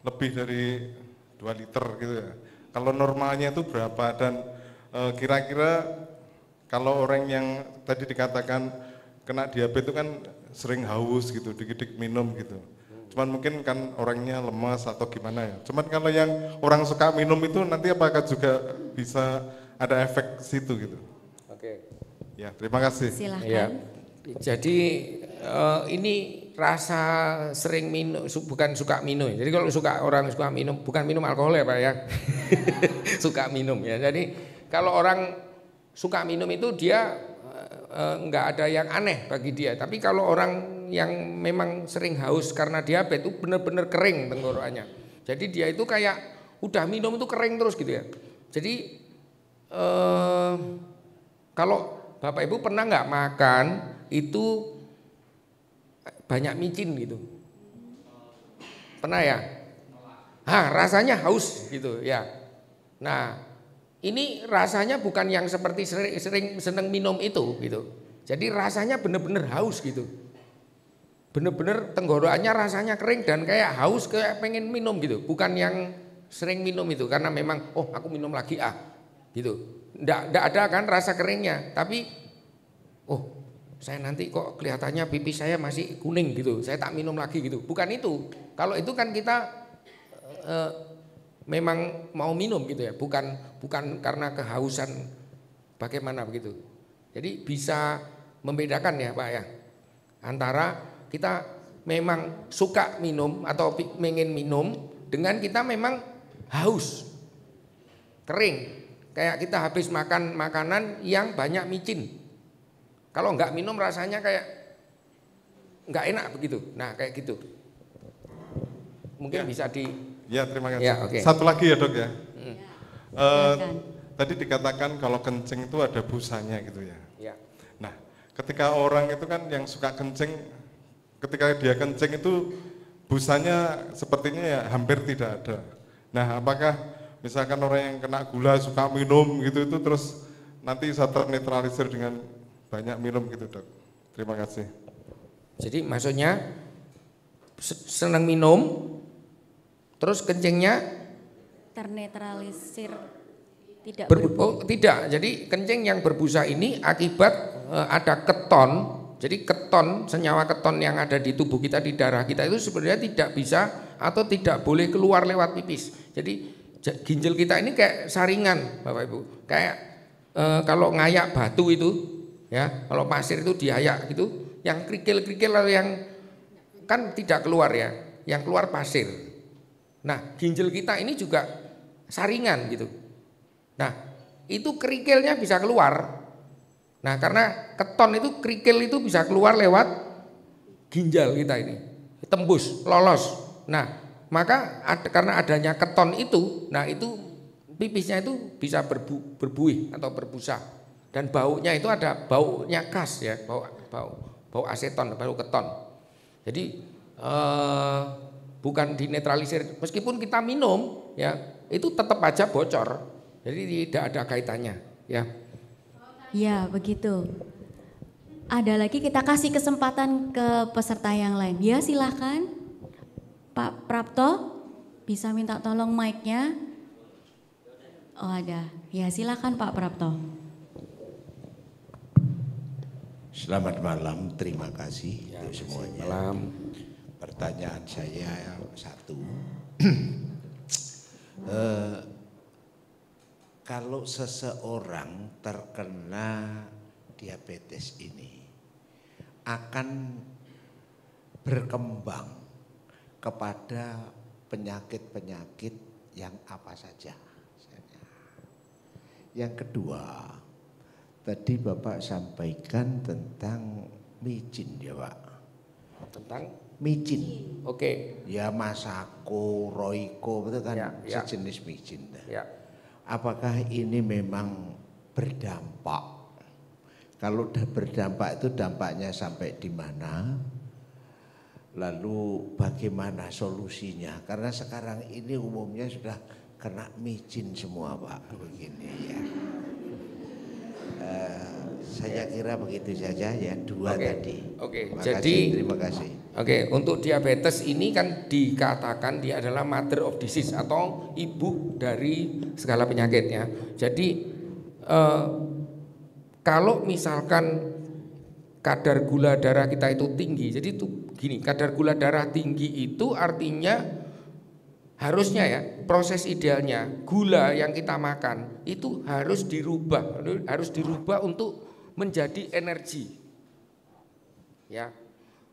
lebih dari 2 liter gitu ya. Kalau normalnya itu berapa dan kira-kira kalau orang yang tadi dikatakan kena diabetes itu kan sering haus gitu, dikit-dikit minum gitu. Cuman mungkin kan orangnya lemas atau gimana ya. Cuman kalau yang orang suka minum itu nanti apakah juga bisa ada efek situ gitu? Oke. Ya, terima kasih. Silahkan. Ya. Jadi ini rasa sering minum, bukan suka minum. Jadi kalau orang suka minum, bukan minum alkohol ya Pak ya, suka minum ya. Jadi kalau orang suka minum itu dia enggak ada yang aneh bagi dia. Tapi kalau orang yang memang sering haus karena diabetes itu benar-benar kering tenggorokannya. Jadi dia itu kayak udah minum itu kering terus gitu ya. Jadi kalau Bapak Ibu pernah nggak makan itu banyak micin gitu? Pernah ya? Rasanya haus gitu ya. Nah, ini rasanya bukan yang seperti sering seneng minum itu gitu. Jadi rasanya bener-bener haus gitu. Bener-bener tenggorokannya rasanya kering dan kayak haus, kayak pengen minum gitu. Bukan yang sering minum itu karena memang aku minum lagi gitu. Nggak ada kan rasa keringnya, tapi saya nanti kok kelihatannya pipi saya masih kuning gitu, saya tak minum lagi gitu. Bukan itu. Kalau itu kan kita memang mau minum gitu ya, bukan karena kehausan bagaimana begitu. Jadi bisa membedakan ya Pak ya, antara kita memang suka minum atau pengen minum dengan kita memang haus, kering, kayak kita habis makan makanan yang banyak micin. Kalau nggak minum rasanya kayak nggak enak begitu. Nah kayak gitu. Mungkin bisa di. Ya terima kasih. Ya, okay. Satu lagi ya dok ya. Tadi dikatakan kalau kencing itu ada busanya gitu ya. Ya. Nah ketika orang itu kan yang suka kencing, ketika dia kencing itu busanya sepertinya ya hampir tidak ada. Nah apakah misalkan orang yang kena gula suka minum gitu itu terus nanti bisa ternetralisir dengan banyak minum gitu dok. Terima kasih. Jadi maksudnya senang minum, terus kencingnya ternetralisir, tidak tidak. Jadi kencing yang berbusa ini akibat ada keton. Jadi keton, senyawa keton yang ada di tubuh kita, di darah kita itu sebenarnya tidak bisa atau tidak boleh keluar lewat pipis. Jadi ginjal kita ini kayak saringan Bapak Ibu. Kayak kalau ngayak batu itu ya, kalau pasir itu diayak gitu, yang kerikil-kerikil atau yang kan tidak keluar ya, yang keluar pasir. Nah, ginjal kita ini juga saringan gitu. Nah, itu kerikilnya bisa keluar. Nah, karena keton itu kerikil itu bisa keluar lewat ginjal kita ini, tembus, lolos. Nah, maka karena adanya keton itu, nah itu pipisnya itu bisa berbuih atau berbusa. Dan baunya itu ada baunya khas ya, bau aseton, bau keton. Jadi bukan dinetralisir, meskipun kita minum ya itu tetap aja bocor. Jadi tidak ada kaitannya ya. Ya begitu. Ada lagi, kita kasih kesempatan ke peserta yang lain. Ya silahkan Pak Prapto, bisa minta tolong mic-nya. Oh ada, ya silahkan Pak Prapto. Selamat malam, terima kasih untuk semuanya. Malam. Pertanyaan saya satu, kalau seseorang terkena diabetes ini akan berkembang kepada penyakit-penyakit yang apa saja. Yang kedua, tadi Bapak sampaikan tentang micin ya Pak. Tentang micin. Oke. Ya Masako, Royco itu kan ya. sejenis micin. Ya. Apakah ini memang berdampak? Kalau berdampak itu dampaknya sampai di mana? Lalu bagaimana solusinya? Karena sekarang ini umumnya sudah kena micin semua Pak, begini ya. Saya kira begitu saja ya, dua tadi. Oke. Terima kasih. Oke, untuk diabetes ini kan dikatakan dia adalah mother of disease atau ibu dari segala penyakit ya. Jadi kalau misalkan kadar gula darah kita itu tinggi, jadi itu gini, kadar gula darah tinggi itu artinya harusnya ya, proses idealnya gula yang kita makan itu harus dirubah untuk menjadi energi. Ya.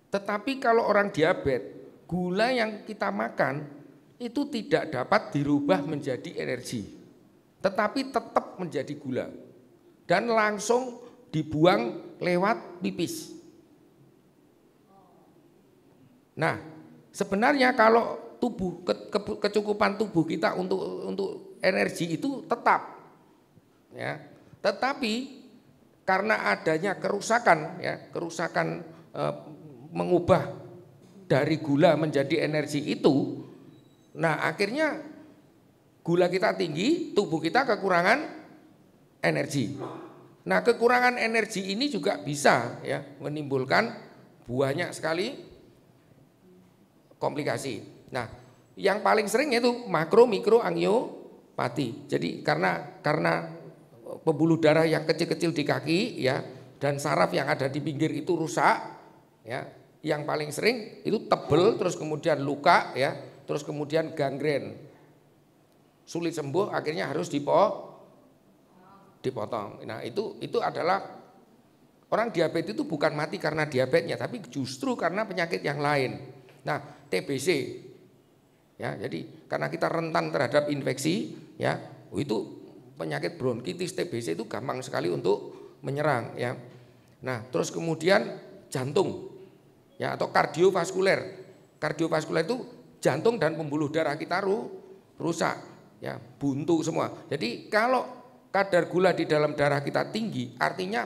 Tetapi kalau orang diabetes, gula yang kita makan itu tidak dapat dirubah menjadi energi. Tetapi tetap menjadi gula. Dan langsung dibuang lewat pipis. Nah, sebenarnya kalau tubuh kecukupan tubuh kita untuk energi itu tetap. Ya. Tetapi karena adanya kerusakan ya, mengubah dari gula menjadi energi itu, nah akhirnya gula kita tinggi, tubuh kita kekurangan energi. Nah kekurangan energi ini juga bisa ya menimbulkan banyak sekali komplikasi. Nah yang paling sering itu makro mikro angiopati. Jadi karena pembuluh darah yang kecil-kecil di kaki ya dan saraf yang ada di pinggir itu rusak ya. Yang paling sering itu tebel, terus kemudian luka ya, terus kemudian gangren. Sulit sembuh, akhirnya harus dipotong. Nah itu adalah orang diabetes itu bukan mati karena diabetesnya, tapi justru karena penyakit yang lain. Nah TBC ya, jadi karena kita rentan terhadap infeksi ya, itu penyakit bronkitis TBC itu gampang sekali untuk menyerang ya. Nah terus kemudian jantung ya atau kardiovaskuler. Kardiovaskuler itu jantung dan pembuluh darah kita rusak ya, buntu semua. Jadi kalau kadar gula di dalam darah kita tinggi, artinya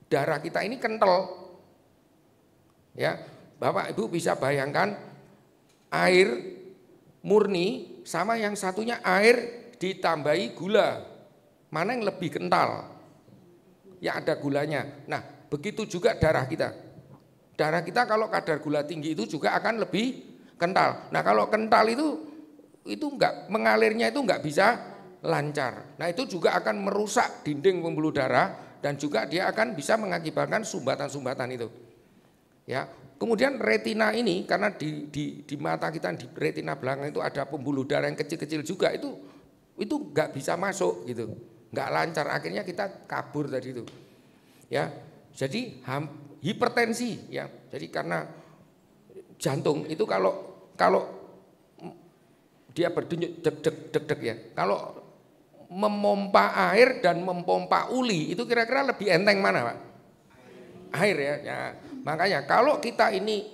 darah kita ini kental. Ya, Bapak Ibu bisa bayangkan air murni sama yang satunya air ditambahi gula. Mana yang lebih kental? Ya ada gulanya. Nah, begitu juga darah kita. Darah kita kalau kadar gula tinggi itu juga akan lebih kental. Nah kalau kental itu enggak, mengalirnya itu enggak bisa lancar. Nah itu juga akan merusak dinding pembuluh darah dan juga dia akan bisa mengakibatkan sumbatan-sumbatan itu. Ya, kemudian retina ini karena di mata kita di retina belakang itu ada pembuluh darah yang kecil-kecil juga itu enggak bisa masuk gitu. Enggak lancar, akhirnya kita kabur tadi itu. Ya. Jadi hipertensi ya. Jadi karena jantung itu kalau dia berdenyut deg-deg ya. Kalau memompa air dan memompa uli itu kira-kira lebih enteng mana, Pak? Air ya. Ya. Makanya kalau kita ini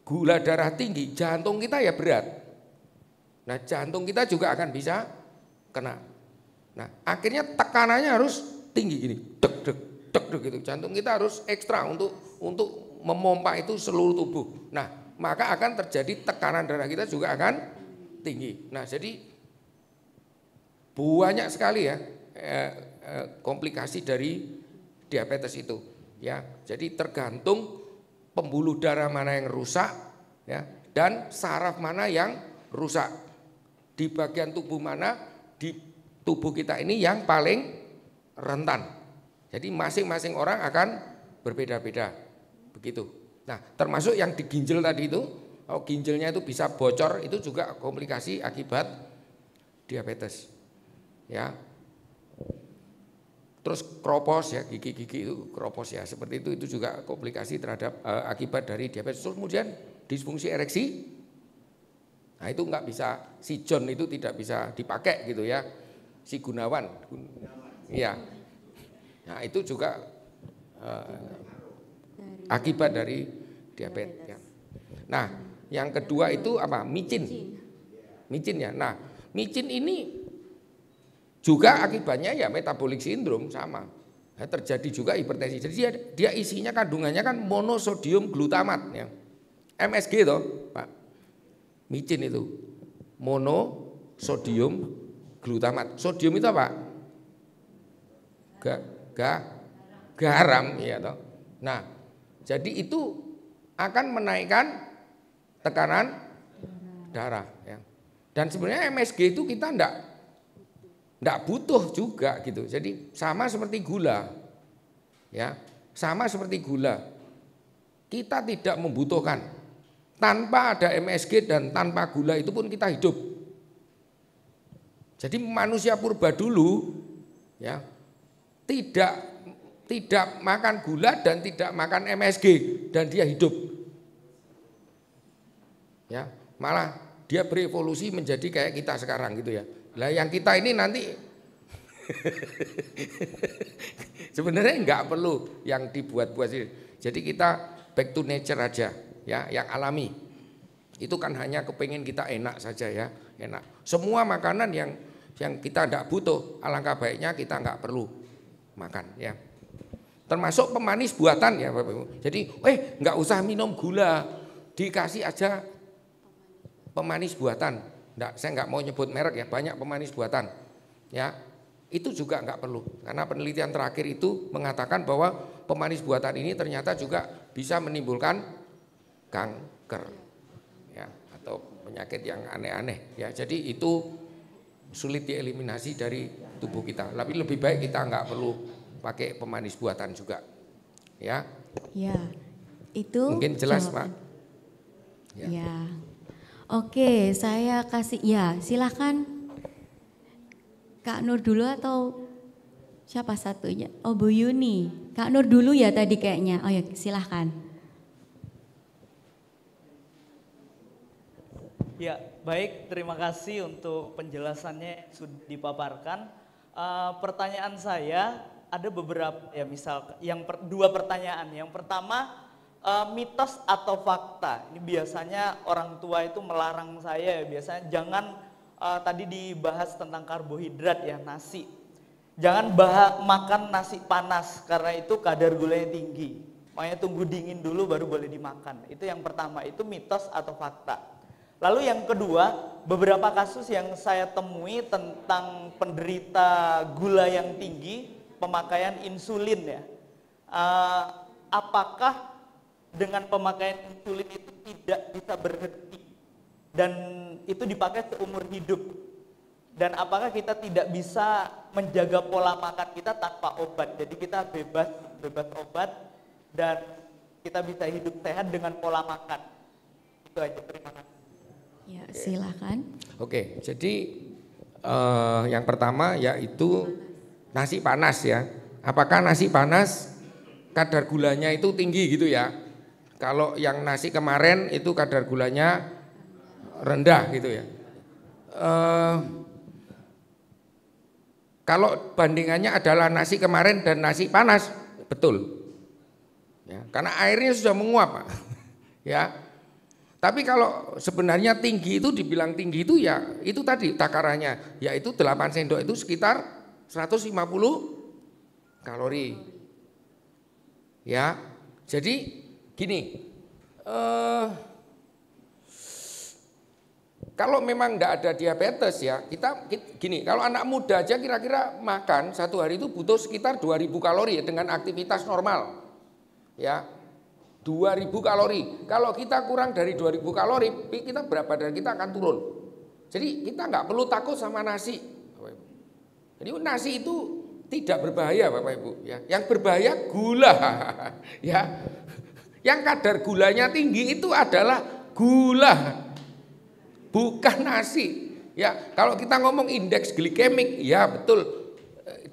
gula darah tinggi, jantung kita ya berat. Nah, jantung kita juga akan bisa kena. Nah, akhirnya tekanannya harus tinggi gini. Deg-deg gitu. Jantung kita harus ekstra untuk memompa itu seluruh tubuh. Nah, maka akan terjadi tekanan darah kita juga akan tinggi. Nah, jadi banyak sekali ya komplikasi dari diabetes itu. Ya, jadi tergantung pembuluh darah mana yang rusak ya dan saraf mana yang rusak. Di bagian tubuh mana di tubuh kita ini yang paling rentan. Jadi masing-masing orang akan berbeda-beda, begitu. Nah termasuk yang di ginjal tadi itu, kalau ginjalnya itu bisa bocor, itu juga komplikasi akibat diabetes. Ya, terus kropos ya, gigi-gigi itu kropos ya, seperti itu juga komplikasi terhadap akibat dari diabetes. Terus kemudian disfungsi ereksi, nah itu nggak bisa, si John itu tidak bisa dipakai gitu ya, si Gunawan, ya. Nah itu juga akibat dari diabetes. Ya. Nah yang kedua itu apa? Micin ya. Nah micin ini juga akibatnya ya metabolic syndrome sama. Ya, terjadi juga hipertensi. Jadi dia isinya kandungannya kan monosodium glutamat ya. MSG toh Pak. Micin itu monosodium glutamat. Sodium itu apa? Garam ya toh. Nah, jadi itu akan menaikkan tekanan darah ya. Dan sebenarnya MSG itu kita enggak butuh juga gitu. Jadi sama seperti gula. Ya, sama seperti gula. Kita tidak membutuhkan. Tanpa ada MSG dan tanpa gula itu pun kita hidup. Jadi manusia purba dulu ya tidak makan gula dan tidak makan MSG dan dia hidup. Ya, malah dia berevolusi menjadi kayak kita sekarang gitu ya. Lah yang kita ini nanti sebenarnya enggak perlu yang dibuat-buat sih. Jadi kita back to nature aja ya, yang alami. Itu kan hanya kepingin kita enak saja ya, enak. Semua makanan yang kita enggak butuh, alangkah baiknya kita enggak perlu makan ya. Termasuk pemanis buatan ya Bapak Ibu. Jadi enggak usah minum gula. dikasih aja pemanis buatan. Saya nggak mau nyebut merek ya, banyak pemanis buatan. Ya, itu juga nggak perlu. Karena penelitian terakhir itu mengatakan bahwa pemanis buatan ini ternyata juga bisa menimbulkan kanker, ya, atau penyakit yang aneh-aneh. Ya, jadi itu sulit dieliminasi dari tubuh kita. Tapi lebih baik kita nggak perlu pakai pemanis buatan juga. Ya. Ya, itu mungkin jelas, jawaban. Pak. Ya. Oke, saya kasih ya, silakan Kak Nur dulu atau siapa satunya? Oh, Bu Yuni. Kak Nur dulu ya tadi kayaknya. Oh ya, silahkan. Ya, baik. Terima kasih untuk penjelasannya yang sudah dipaparkan. Pertanyaan saya ada beberapa ya, misal dua pertanyaan. Yang pertama, mitos atau fakta. Ini biasanya orang tua itu melarang saya, biasanya jangan tadi dibahas tentang karbohidrat ya, nasi. Jangan makan nasi panas karena itu kadar gulanya tinggi. Makanya tunggu dingin dulu baru boleh dimakan. Itu yang pertama, itu mitos atau fakta. Lalu yang kedua, beberapa kasus yang saya temui tentang penderita gula yang tinggi, pemakaian insulin ya. Apakah dengan pemakaian insulin itu tidak bisa berhenti dan itu dipakai seumur hidup? Dan apakah kita tidak bisa menjaga pola makan kita tanpa obat? Jadi kita bebas obat dan kita bisa hidup sehat dengan pola makan. Itu aja, terima kasih. Ya, silakan. Oke, jadi yang pertama yaitu nasi panas ya. Apakah nasi panas kadar gulanya itu tinggi gitu ya? Kalau yang nasi kemarin itu kadar gulanya rendah gitu ya. Kalau bandingannya adalah nasi kemarin dan nasi panas, betul. Ya, karena airnya sudah menguap, Pak. Ya. Tapi kalau sebenarnya tinggi itu dibilang tinggi itu ya itu tadi takarannya, yaitu 8 sendok itu sekitar 150 kalori. Ya. Jadi gini, kalau memang tidak ada diabetes ya, kita gini, kalau anak muda aja kira-kira makan satu hari itu butuh sekitar 2000 kalori ya, dengan aktivitas normal. Ya. 2000 kalori. Kalau kita kurang dari 2000 kalori, kita berat badan kita akan turun. Jadi kita nggak perlu takut sama nasi. Jadi nasi itu tidak berbahaya, Bapak Ibu. Ya. Yang berbahaya gula. Ya. Yang kadar gulanya tinggi itu adalah gula, bukan nasi. Ya. Kalau kita ngomong indeks glikemik, ya betul.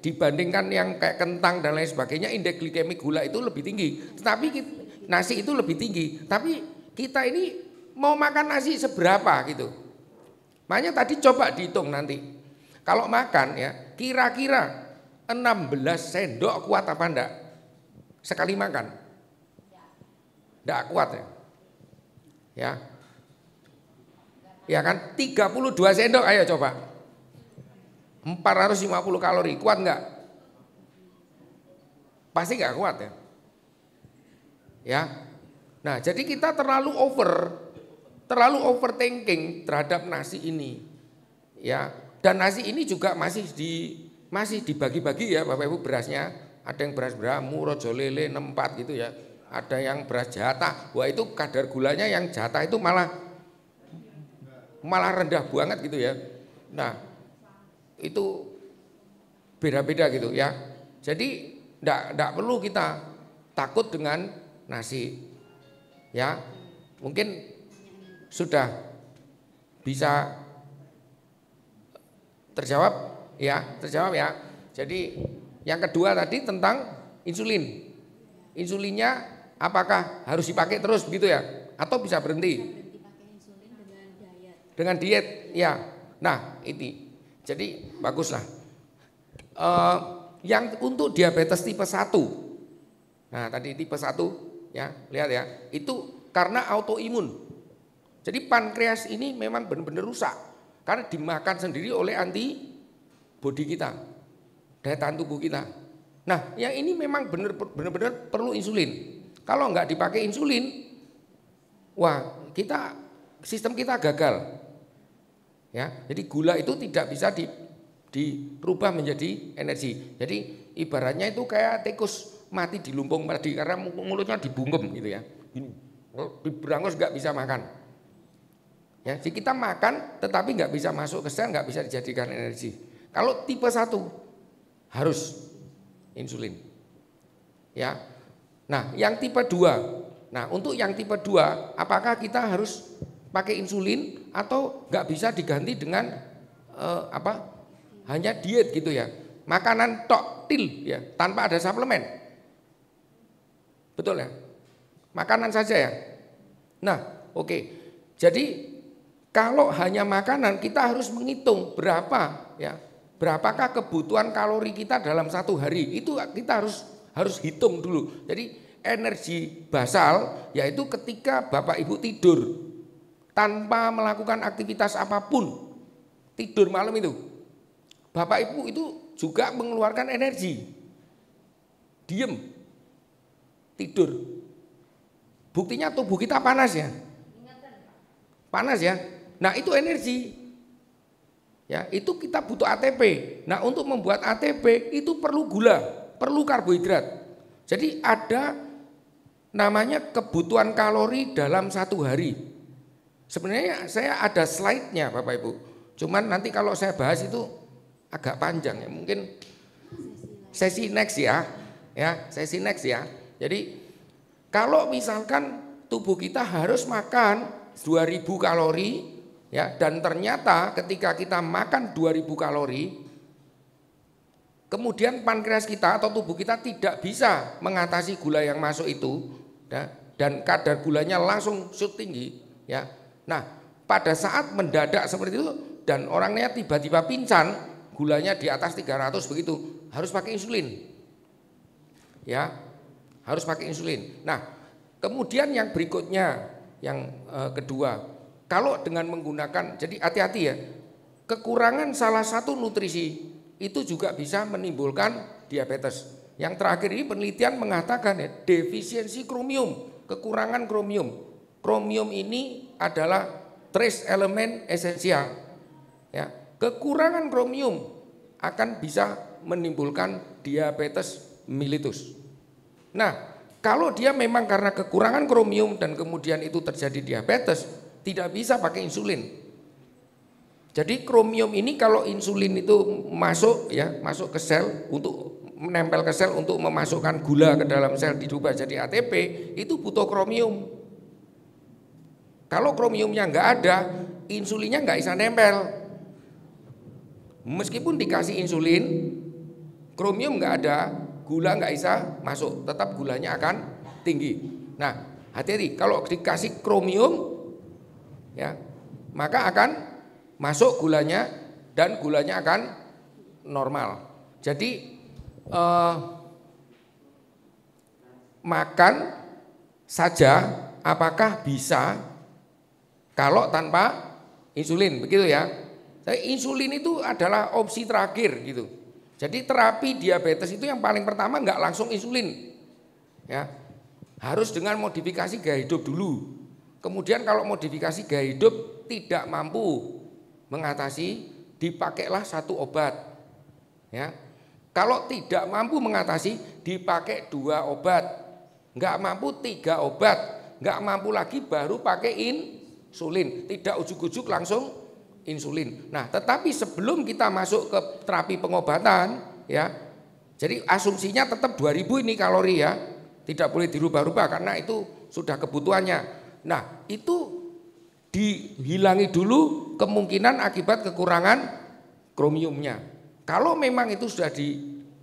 Dibandingkan yang kayak kentang dan lain sebagainya, indeks glikemik gula itu lebih tinggi. Tetapi nasi itu lebih tinggi, tapi kita ini mau makan nasi seberapa gitu. Makanya tadi coba dihitung nanti. Kalau makan ya, kira-kira 16 sendok kuat apa enggak? Sekali makan. Enggak kuat ya. Ya. Ya kan, 32 sendok ayo coba. 450 kalori, kuat enggak? Pasti enggak kuat ya. Ya, nah jadi kita terlalu overthinking terhadap nasi ini, ya. Dan nasi ini juga masih dibagi-bagi ya, Bapak Ibu, berasnya. Ada yang beras Bramu, Rojo Lele, 64 gitu ya. Ada yang beras jatah, wah itu kadar gulanya yang jatah itu malah rendah banget gitu ya. Nah itu beda-beda gitu ya. Jadi enggak perlu kita takut dengan nasi, ya mungkin sudah bisa terjawab ya. Jadi yang kedua tadi tentang insulin. Insulinnya apakah harus dipakai terus begitu ya, atau bisa berhenti? Dengan diet, ya. Nah ini, jadi baguslah. Yang untuk diabetes tipe 1, nah tadi tipe 1. Ya, lihat ya, itu karena autoimun. Jadi pankreas ini memang benar-benar rusak karena dimakan sendiri oleh antibodi kita, daya tahan tubuh kita. Nah, yang ini memang benar-benar perlu insulin. Kalau nggak dipakai insulin, wah sistem kita gagal. Ya, jadi gula itu tidak bisa dirubah menjadi energi. Jadi ibaratnya itu kayak tikus mati di lumpung tadi karena mulutnya dibungkem gitu ya. Ini diberangus nggak bisa makan. Ya, jadi kita makan tetapi nggak bisa masuk ke sel, nggak bisa dijadikan energi. Kalau tipe 1 harus insulin. Ya. Nah, yang tipe 2. Nah, untuk yang tipe 2, apakah kita harus pakai insulin atau nggak bisa diganti dengan hanya diet gitu ya, makanan tok til ya, tanpa ada suplemen, betul ya, makanan saja ya. Nah, oke. Jadi kalau hanya makanan kita harus menghitung berapa ya, berapakah kebutuhan kalori kita dalam 1 hari, itu kita harus hitung dulu. Jadi energi basal yaitu ketika Bapak Ibu tidur tanpa melakukan aktivitas apapun, tidur malam itu, Bapak Ibu itu juga mengeluarkan energi. Diem, tidur. Buktinya tubuh kita panas ya. Panas ya. Nah itu energi. Ya, itu kita butuh ATP. Nah untuk membuat ATP itu perlu gula, perlu karbohidrat. Jadi ada namanya kebutuhan kalori dalam 1 hari. Sebenarnya saya ada slide-nya Bapak Ibu. Cuman nanti kalau saya bahas itu agak panjang ya. Mungkin sesi next ya. Ya, sesi next ya. Jadi kalau misalkan tubuh kita harus makan 2000 kalori ya, dan ternyata ketika kita makan 2000 kalori kemudian pankreas kita atau tubuh kita tidak bisa mengatasi gula yang masuk itu ya, dan kadar gulanya langsung shoot tinggi ya. Nah, pada saat mendadak seperti itu dan orangnya tiba-tiba pingsan, gulanya di atas 300 begitu, harus pakai insulin. Ya, harus pakai insulin. Nah, kemudian yang berikutnya, yang kedua, kalau dengan menggunakan, jadi hati-hati ya, kekurangan salah satu nutrisi itu juga bisa menimbulkan diabetes. Yang terakhir ini penelitian mengatakan ya, defisiensi kromium, kekurangan kromium. Kromium ini adalah trace elemen esensial. Ya, kekurangan kromium akan bisa menimbulkan diabetes mellitus. Nah, kalau dia memang karena kekurangan kromium dan kemudian itu terjadi diabetes, tidak bisa pakai insulin. Jadi kromium ini kalau insulin itu masuk ya, masuk ke sel untuk menempel ke sel untuk memasukkan gula ke dalam sel dirubah jadi ATP, itu butuh kromium. Kalau kromiumnya nggak ada, insulinnya nggak bisa nempel. Meskipun dikasih insulin, kromium nggak ada, gula nggak bisa masuk, tetap gulanya akan tinggi. Nah, hati-hati kalau dikasih kromium, ya, maka akan masuk gulanya dan gulanya akan normal. Jadi makan saja apakah bisa kalau tanpa insulin, begitu ya. Insulin itu adalah opsi terakhir gitu. Jadi terapi diabetes itu yang paling pertama nggak langsung insulin, ya, harus dengan modifikasi gaya hidup dulu. Kemudian kalau modifikasi gaya hidup tidak mampu mengatasi, dipakailah 1 obat, ya. Kalau tidak mampu mengatasi, dipakai 2 obat, nggak mampu 3 obat, nggak mampu lagi baru pakai insulin, tidak ujuk-ujuk langsung insulin. Nah, tetapi sebelum kita masuk ke terapi pengobatan, ya, jadi asumsinya tetap 2000 ini kalori ya, tidak boleh dirubah-rubah karena itu sudah kebutuhannya. Nah, itu dihilangi dulu kemungkinan akibat kekurangan kromiumnya. Kalau memang itu sudah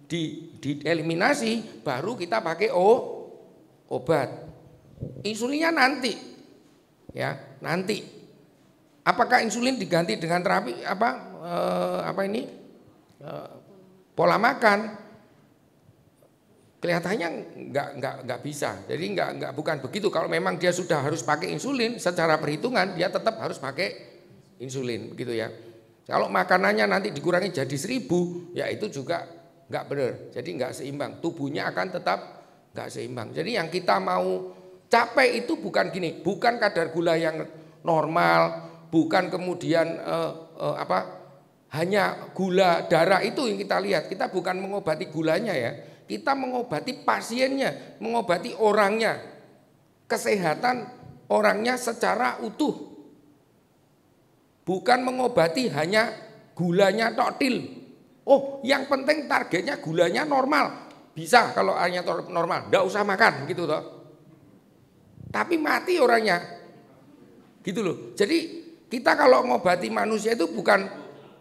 dieliminasi, baru kita pakai obat. Insulinnya nanti, ya, nanti. Apakah insulin diganti dengan terapi pola makan? Kelihatannya nggak bisa. Jadi bukan begitu. Kalau memang dia sudah harus pakai insulin, secara perhitungan dia tetap harus pakai insulin, begitu ya. Kalau makanannya nanti dikurangi jadi 1000, ya itu juga nggak benar. Jadi nggak seimbang. Tubuhnya akan tetap nggak seimbang. Jadi yang kita mau Capek itu bukan gini, bukan kadar gula yang normal, bukan kemudian hanya gula darah itu yang kita lihat. Kita bukan mengobati gulanya ya, kita mengobati pasiennya, mengobati orangnya, kesehatan orangnya secara utuh. Bukan mengobati hanya gulanya toktil. Oh, yang penting targetnya gulanya normal. Bisa kalau hanya normal, enggak usah makan gitu toh. Tapi mati orangnya. Gitu loh. Jadi kita kalau ngobati manusia itu bukan,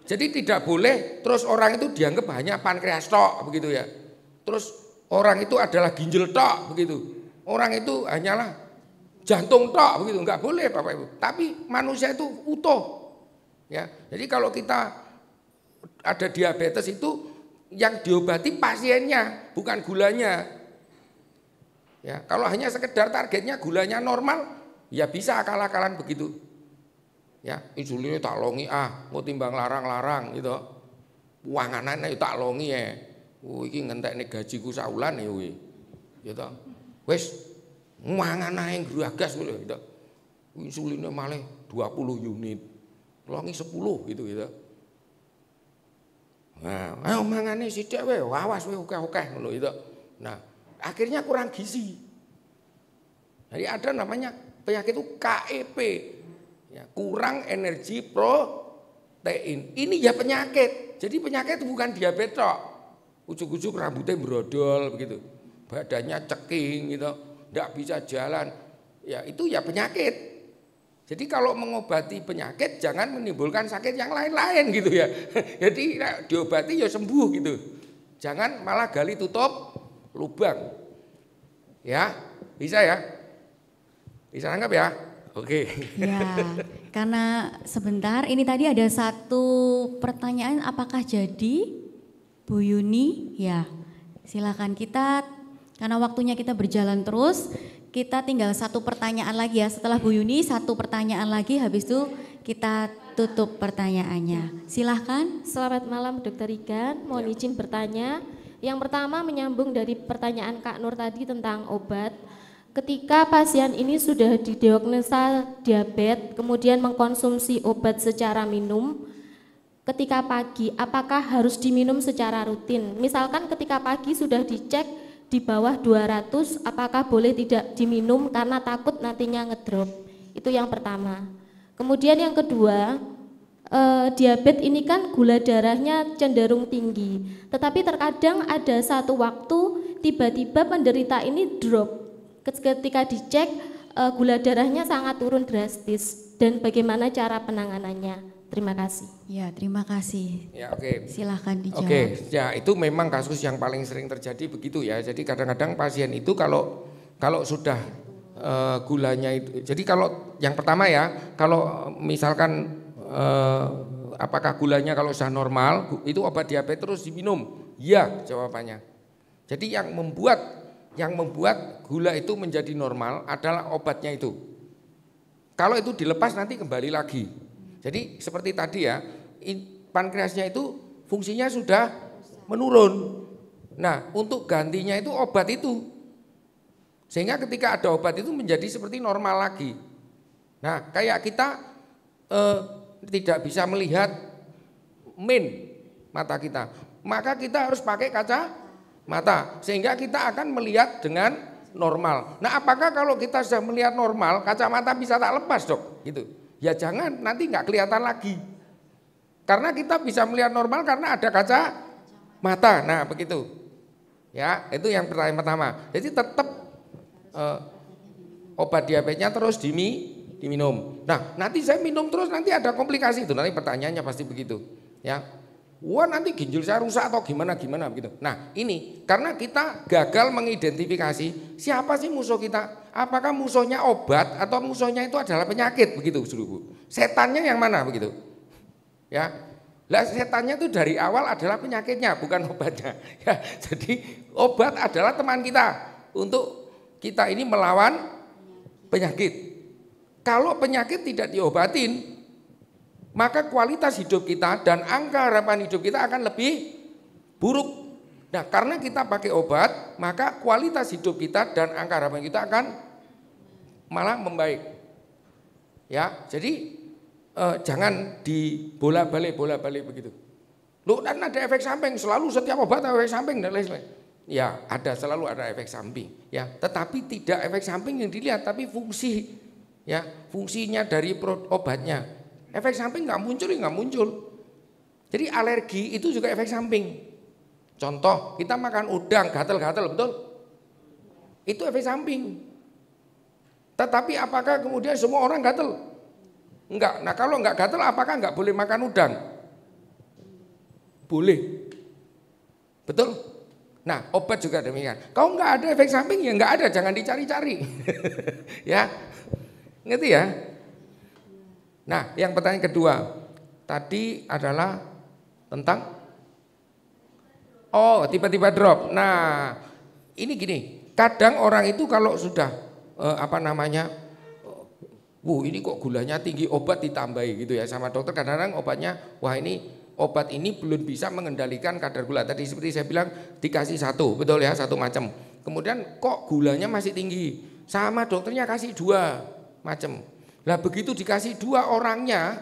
jadi tidak boleh terus orang itu dianggap hanya pankreas tok begitu ya. Terus orang itu adalah ginjal tok begitu. Orang itu hanyalah jantung tok begitu, enggak boleh Bapak Ibu. Tapi manusia itu utuh. Ya. Jadi kalau kita ada diabetes itu yang diobati pasiennya, bukan gulanya. Ya, kalau hanya sekedar targetnya gulanya normal, ya bisa akal-akalan begitu. Ya, insulinnya tak longi mau timbang larang-larang gitu. Uanganane tak longi ya. Iki ngentekne gajiku saulan ya kuwi. Gitu. Wis mangan ae gragas gitu. Insulinnya malah 20 unit. Longi 10 gitu. Nah, ayo mangane sithik wae, awas wae akeh-akeh ngono gitu. Nah, akhirnya kurang gizi. Jadi ada namanya penyakit itu KEP, ya, kurang energi protein. Ini ya penyakit. Jadi penyakit itu bukan diabetes. Ujuk-ujuk rambutnya brodol begitu, badannya ceking gitu, tidak bisa jalan. Ya itu ya penyakit. Jadi kalau mengobati penyakit jangan menimbulkan sakit yang lain-lain gitu ya. Jadi diobati ya sembuh gitu. Jangan malah gali tutup lubang. Ya, bisa ya? Bisa anggap ya? Oke. Ya, karena sebentar ini tadi ada satu pertanyaan, apakah jadi Bu Yuni? Ya, silakan kita, karena waktunya kita berjalan terus, kita tinggal satu pertanyaan lagi ya. Setelah Bu Yuni satu pertanyaan lagi, habis itu kita tutup pertanyaannya. Silahkan. Selamat malam Dokter Igan, mohon izin bertanya. Yang pertama menyambung dari pertanyaan Kak Nur tadi tentang obat. Ketika pasien ini sudah didiagnosa diabetes, kemudian mengkonsumsi obat secara minum, ketika pagi apakah harus diminum secara rutin? Misalkan ketika pagi sudah dicek di bawah 200, apakah boleh tidak diminum karena takut nantinya ngedrop? Itu yang pertama. Kemudian yang kedua, diabetes ini kan gula darahnya cenderung tinggi, tetapi terkadang ada satu waktu tiba-tiba penderita ini drop. Ketika dicek gula darahnya sangat turun drastis, dan bagaimana cara penanganannya? Terima kasih. Ya, terima kasih. Ya, oke. Silahkan dijawab. Oke, ya itu memang kasus yang paling sering terjadi begitu ya. Jadi kadang-kadang pasien itu kalau sudah gulanya itu, jadi kalau yang pertama ya, kalau misalkan apakah gulanya kalau sudah normal itu obat diabetes terus diminum? Ya jawabannya. Jadi yang membuat gula itu menjadi normal adalah obatnya itu. Kalau itu dilepas nanti kembali lagi. Jadi seperti tadi ya, pankreasnya itu fungsinya sudah menurun. Nah untuk gantinya itu obat itu. Sehingga ketika ada obat itu menjadi seperti normal lagi. Nah kayak kita tidak bisa melihat mata kita, maka kita harus pakai kacamata sehingga kita akan melihat dengan normal. Nah apakah kalau kita sudah melihat normal kacamata bisa tak lepas dok? Gitu. Ya jangan, nanti nggak kelihatan lagi. Karena kita bisa melihat normal karena ada kacamata. Nah begitu. Ya itu yang pertama. Jadi tetap obat diabetesnya terus diminum. Nah nanti saya minum terus nanti ada komplikasi itu, nanti pertanyaannya pasti begitu ya. Wah nanti ginjal saya rusak atau gimana begitu. Nah ini karena kita gagal mengidentifikasi siapa sih musuh kita. Apakah musuhnya obat atau musuhnya itu adalah penyakit begitu Saudaraku. Setannya yang mana begitu ya. Lah setannya itu dari awal adalah penyakitnya bukan obatnya ya. Jadi obat adalah teman kita untuk kita ini melawan penyakit. Kalau penyakit tidak diobatin, maka kualitas hidup kita dan angka harapan hidup kita akan lebih buruk. Nah, karena kita pakai obat, maka kualitas hidup kita dan angka harapan kita akan malah membaik. Ya, jadi jangan dibolak-balik begitu. Loh, kan ada efek samping, selalu setiap obat ada efek samping dan lain-lain. Ya, selalu ada efek samping, ya. Tetapi tidak efek samping yang dilihat, tapi fungsi, ya, fungsinya dari obatnya. Efek samping nggak muncul. Jadi alergi itu juga efek samping. Contoh, kita makan udang gatal-gatal, betul? Itu efek samping. Tetapi apakah kemudian semua orang gatal? Enggak. Nah, kalau enggak gatal, apakah enggak boleh makan udang? Boleh. Betul? Nah, obat juga demikian. Kalau enggak ada efek samping, ya enggak ada, jangan dicari-cari. Ya. Ngerti ya? Nah, yang pertanyaan kedua tadi adalah tentang tiba-tiba drop. Nah, ini gini, kadang orang itu kalau sudah ini kok gulanya tinggi, obat ditambahi gitu ya sama dokter. Kadang-kadang obatnya, obat ini belum bisa mengendalikan kadar gula. Tadi seperti saya bilang dikasih satu, betul ya, satu macam. Kemudian kok gulanya masih tinggi, sama dokternya kasih 2 macam. Lah begitu dikasih 2 orangnya,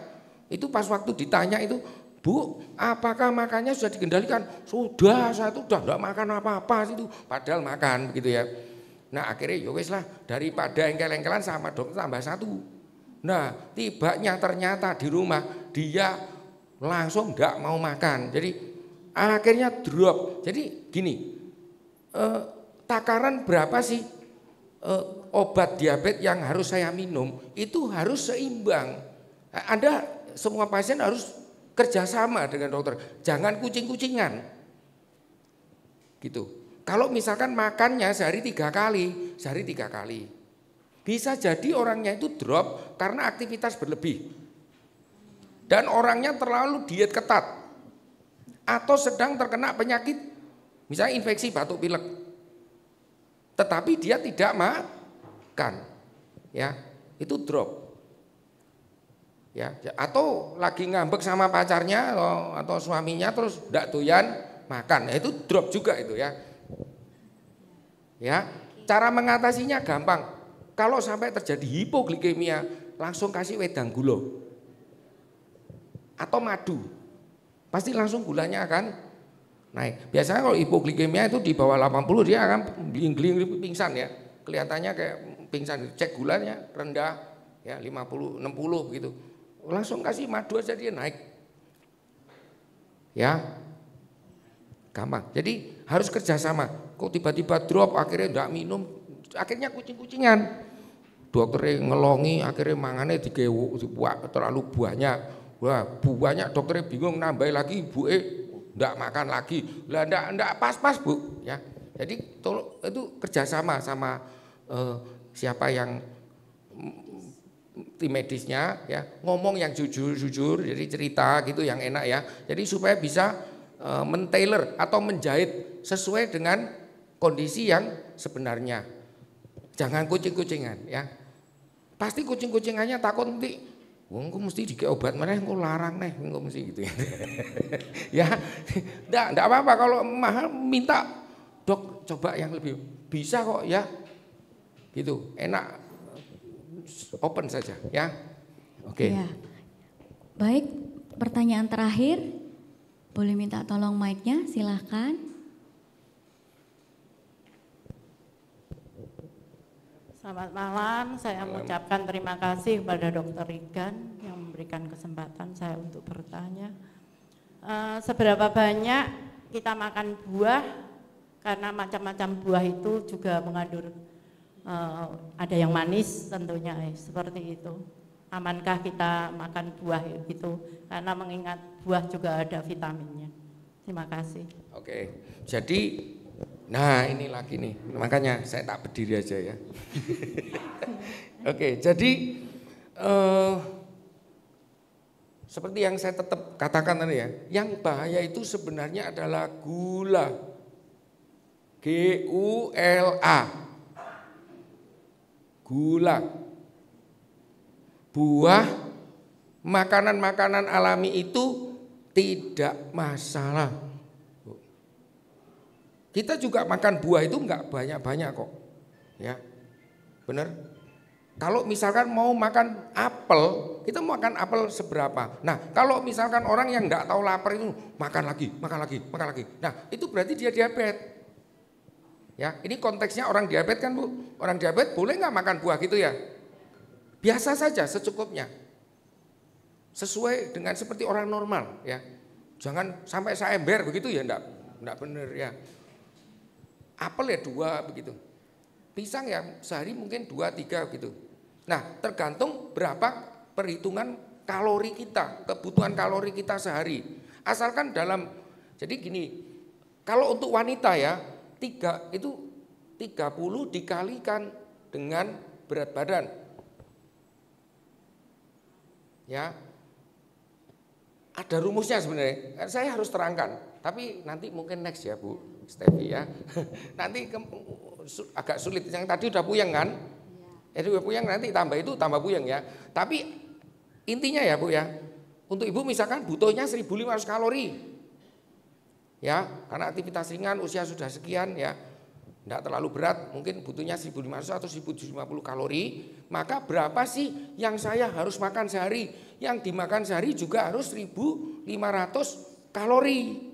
itu pas waktu ditanya itu, Bu, apakah makannya sudah dikendalikan? Sudah, saya itu sudah enggak makan apa-apa itu, padahal makan begitu ya. Nah akhirnya ya wis lah, daripada engkel-engkelan sama dokter tambah 1. Nah tibanya ternyata di rumah dia langsung enggak mau makan. Jadi akhirnya drop. Jadi gini, takaran berapa sih obat diabetes yang harus saya minum? Itu harus seimbang. Anda semua pasien harus kerjasama dengan dokter, jangan kucing-kucingan gitu. Kalau misalkan makannya sehari 3 kali, bisa jadi orangnya itu drop karena aktivitas berlebih dan orangnya terlalu diet ketat atau sedang terkena penyakit misalnya infeksi batuk pilek, tetapi dia tidak makan, ya itu drop. Ya, atau lagi ngambek sama pacarnya atau suaminya terus enggak doyan makan, itu drop juga itu ya. Ya, cara mengatasinya gampang. Kalau sampai terjadi hipoglikemia, langsung kasih wedang gula atau madu, pasti langsung gulanya akan naik. Biasanya kalau hipoglikemia itu di bawah 80 dia akan geling-geling pingsan ya, kelihatannya kayak pingsan. Cek gulanya rendah ya 50, 60 begitu. Langsung kasih madu aja dia naik. Ya, gampang. Jadi harus kerjasama. Kok tiba-tiba drop, akhirnya enggak minum, akhirnya kucing-kucingan. Dokternya ngelongi, akhirnya mangannya terlalu banyak. Wah, banyak, dokternya bingung nambah lagi, Bu enggak makan lagi. Lah enggak pas-pas, Bu, ya. Jadi itu kerjasama sama siapa yang tim medisnya ya, ngomong yang jujur, jadi cerita gitu yang enak ya. Jadi supaya bisa men-tailor atau menjahit sesuai dengan kondisi yang sebenarnya. Jangan kucing-kucingan ya. Pasti kucing-kucingannya takut nanti, engko mesti dikek obat meneh engko larang neh, engko mesti gitu ya. Ya, enggak apa-apa kalau mahal minta, Dok coba yang lebih, bisa kok ya. Gitu, enak. Open saja ya. Oke. Ya. Baik, pertanyaan terakhir. Boleh minta tolong mic-nya, silahkan. Selamat malam, saya mengucapkan terima kasih kepada Dr. Regan yang memberikan kesempatan saya untuk bertanya. Seberapa banyak kita makan buah, karena macam-macam buah itu juga mengandung ada yang manis tentunya seperti itu. Amankah kita makan buah itu? Karena mengingat buah juga ada vitaminnya. Terima kasih. Oke, jadi nah ini lagi nih, makanya saya tak berdiri aja ya. Oke, jadi seperti yang saya tetap katakan tadi ya, yang bahaya itu sebenarnya adalah gula. G-U-L-A. Gula. Buah, makanan-makanan alami itu tidak masalah. Kita juga makan buah itu enggak banyak-banyak kok. Ya. Benar? Kalau misalkan mau makan apel, kita makan apel seberapa? Nah, kalau misalkan orang yang nggak tahu lapar itu makan lagi. Nah, itu berarti dia diabetes. Ya, ini konteksnya orang diabetes kan Bu. Orang diabetes boleh nggak makan buah gitu ya? Biasa saja, secukupnya. Sesuai dengan seperti orang normal ya. Jangan sampai seember begitu ya, enggak benar ya. Apel ya 2 begitu. Pisang ya sehari mungkin 2-3 gitu. Nah, tergantung berapa perhitungan kalori kita, kebutuhan kalori kita sehari. Asalkan dalam, jadi gini, kalau untuk wanita ya, 30 dikalikan dengan berat badan. Ya, ada rumusnya sebenarnya, saya harus terangkan, tapi nanti mungkin next ya Bu Stevi ya. Nanti agak sulit, yang tadi udah puyeng kan? Jadi udah puyeng, nanti tambah itu tambah puyeng ya. Tapi intinya ya Bu ya, untuk Ibu misalkan butuhnya 1.500 kalori. Ya, karena aktivitas ringan usia sudah sekian ya, enggak terlalu berat, mungkin butuhnya 1.500 atau 1.750 kalori. Maka berapa sih yang saya harus makan sehari? Yang dimakan sehari juga harus 1.500 kalori.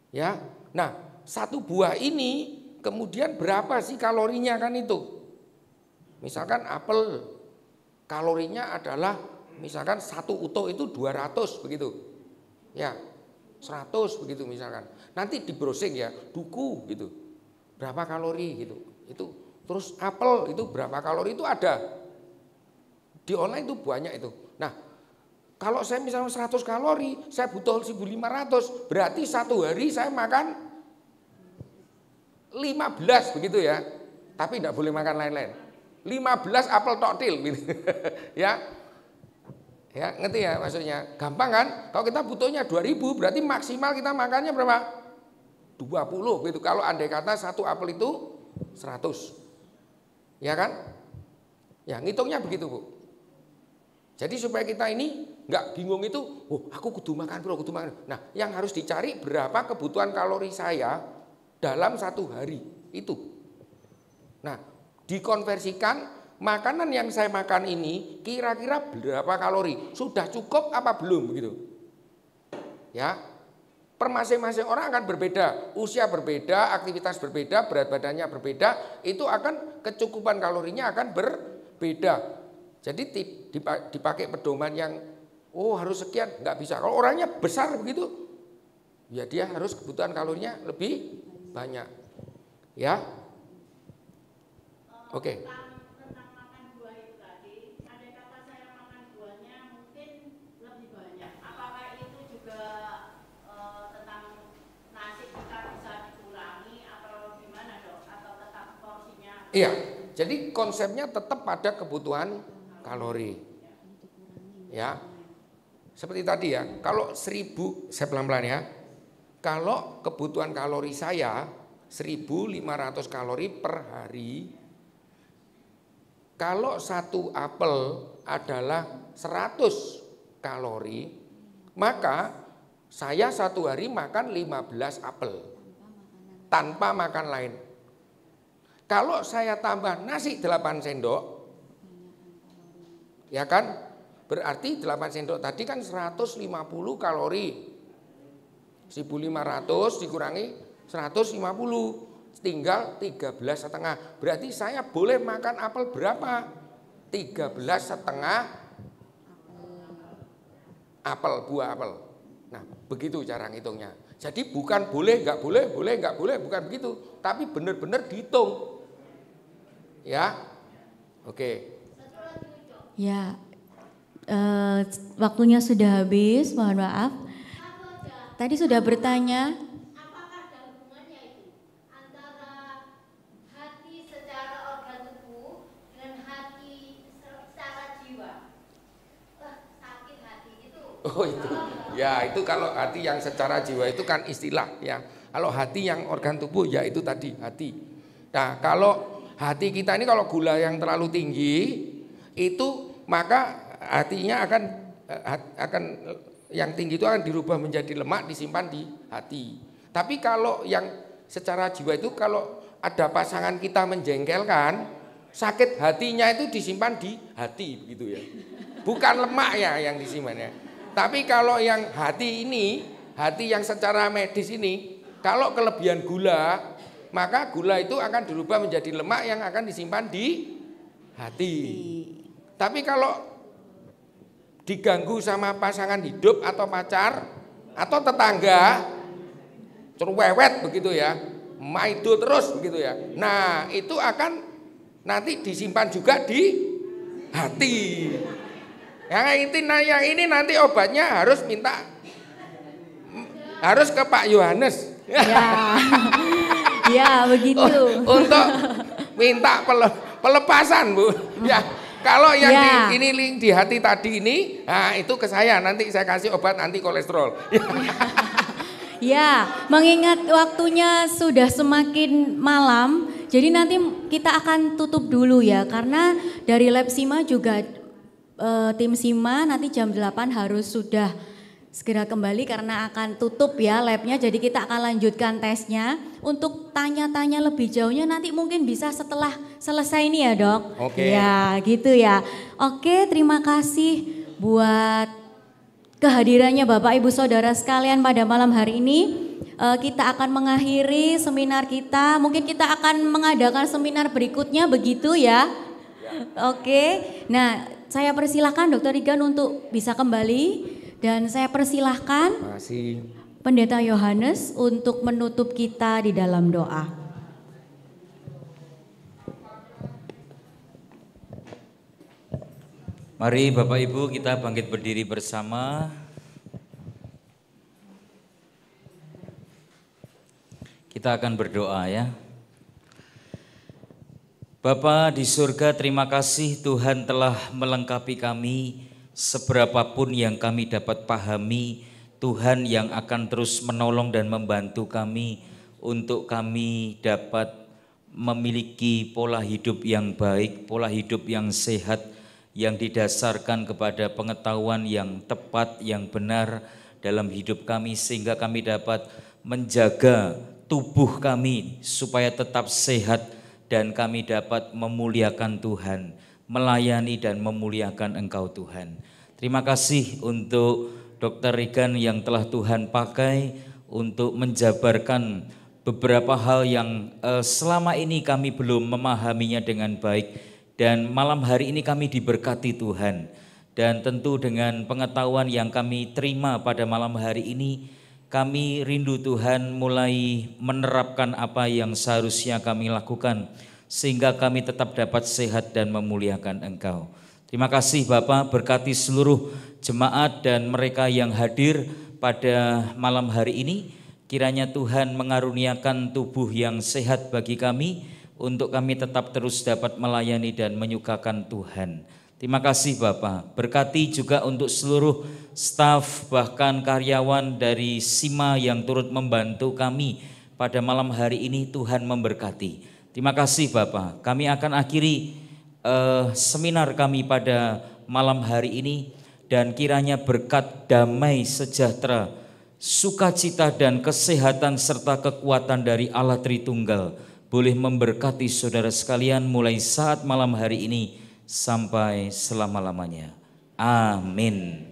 Ya, nah satu buah ini kemudian berapa sih kalorinya kan itu? Misalkan apel kalorinya adalah misalkan satu utuh itu 200 begitu. Ya, 100 begitu misalkan. Nanti di browsing ya, duku gitu. Berapa kalori gitu. Itu terus apel itu berapa kalori itu ada. Di online itu banyak itu. Nah, kalau saya misalnya 100 kalori, saya butuh 1.500, berarti satu hari saya makan 15 begitu ya. Tapi tidak boleh makan lain-lain. 15 apel toktil gitu. Ya. Ya, ngerti ya maksudnya? Gampang kan? Kalau kita butuhnya 2.000 berarti maksimal kita makannya berapa? 20 gitu. Kalau andai kata satu apel itu 100. Ya kan? Ya, ngitungnya begitu, Bu. Jadi supaya kita ini nggak bingung itu, oh aku kudu makan bro, kudu makan. Nah, yang harus dicari berapa kebutuhan kalori saya dalam satu hari itu. Nah, dikonversikan makanan yang saya makan ini kira-kira berapa kalori? Sudah cukup apa belum begitu? Ya. Per masing-masing orang akan berbeda, usia berbeda, aktivitas berbeda, berat badannya berbeda, itu akan kecukupan kalorinya akan berbeda. Jadi dipakai pedoman yang harus sekian, nggak bisa. Kalau orangnya besar begitu, ya dia harus kebutuhan kalorinya lebih banyak. Ya. Oke. Tentang makan buah itu tadi, ada kata saya makan buahnya mungkin lebih banyak. Apakah itu juga tentang nasi kita bisa dikurangi atau gimana Dok? Atau tetap porsinya? Iya, jadi konsepnya tetap pada kebutuhan kalori. Ya. Seperti tadi ya, kalau 1.000, saya pelan-pelan ya. Kalau kebutuhan kalori saya 1.500 kalori per hari. Kalau satu apel adalah 100 kalori, maka saya satu hari makan 15 apel tanpa makan lain. Kalau saya tambah nasi 8 sendok, ya kan, berarti 8 sendok tadi kan 150 kalori. 1.500 dikurangi 150. Tinggal 13,5. Berarti saya boleh makan apel berapa? 13,5 apel, buah apel. Nah, begitu cara ngitungnya. Jadi bukan boleh, nggak boleh, nggak boleh, bukan begitu. Tapi benar-benar dihitung. Ya, oke. Ya, waktunya sudah habis, mohon maaf. Tadi sudah bertanya. Oh itu, ya itu kalau hati yang secara jiwa itu kan istilah ya. Kalau hati yang organ tubuh ya itu tadi hati. Nah kalau hati kita ini kalau gula yang terlalu tinggi itu maka hatinya akan yang tinggi itu akan dirubah menjadi lemak disimpan di hati. Tapi kalau yang secara jiwa itu kalau ada pasangan kita menjengkelkan Sakit hatinya itu disimpan di hati begitu ya. Bukan lemak ya yang disimpan ya. Tapi kalau yang hati ini, hati yang secara medis ini, kalau kelebihan gula, maka gula itu akan dirubah menjadi lemak yang akan disimpan di hati. Tapi kalau diganggu sama pasangan hidup atau pacar atau tetangga, cerewet begitu ya, maido terus begitu ya. Nah, itu akan nanti disimpan juga di hati. Yang ini nanti obatnya harus ke Pak Yohanes. Ya, ya begitu. Untuk minta pelepasan, Bu. Ya, kalau yang Ya. ini di hati tadi ini, nah itu ke saya. Nanti saya kasih obat anti kolesterol. Ya, mengingat waktunya sudah semakin malam, jadi nanti kita akan tutup dulu ya, karena dari Lab Sima juga tim Sima nanti jam 8 harus sudah segera kembali karena akan tutup ya labnya, jadi kita akan lanjutkan tesnya. Untuk tanya-tanya lebih jauhnya nanti mungkin bisa setelah selesai ini ya Dok. Oke. Ya gitu ya. Oke, terima kasih buat kehadirannya Bapak Ibu Saudara sekalian pada malam hari ini. Kita akan mengakhiri seminar kita, mungkin kita akan mengadakan seminar berikutnya begitu ya. Oke, nah saya persilahkan Dr. Regan untuk bisa kembali. Dan saya persilahkan Masih. Pendeta Yohanes untuk menutup kita di dalam doa. Mari Bapak Ibu kita bangkit berdiri bersama. Kita akan berdoa ya. Bapa di surga, terima kasih Tuhan telah melengkapi kami. Seberapapun yang kami dapat pahami, Tuhan yang akan terus menolong dan membantu kami untuk kami dapat memiliki pola hidup yang baik, pola hidup yang sehat, yang didasarkan kepada pengetahuan yang tepat, yang benar dalam hidup kami, sehingga kami dapat menjaga tubuh kami supaya tetap sehat dan kami dapat memuliakan Tuhan, melayani dan memuliakan Engkau Tuhan. Terima kasih untuk Dr. Regan yang telah Tuhan pakai untuk menjabarkan beberapa hal yang selama ini kami belum memahaminya dengan baik, dan malam hari ini kami diberkati Tuhan. Dan tentu dengan pengetahuan yang kami terima pada malam hari ini, kami rindu Tuhan mulai menerapkan apa yang seharusnya kami lakukan sehingga kami tetap dapat sehat dan memuliakan Engkau. Terima kasih Bapak, berkati seluruh jemaat dan mereka yang hadir pada malam hari ini. Kiranya Tuhan mengaruniakan tubuh yang sehat bagi kami untuk kami tetap terus dapat melayani dan menyukakan Tuhan. Terima kasih Bapak, berkati juga untuk seluruh staf bahkan karyawan dari Sima yang turut membantu kami pada malam hari ini. Tuhan memberkati. Terima kasih Bapak, kami akan akhiri seminar kami pada malam hari ini, dan kiranya berkat damai sejahtera, sukacita dan kesehatan serta kekuatan dari Allah Tritunggal boleh memberkati saudara sekalian mulai saat malam hari ini sampai selama-lamanya. Amin.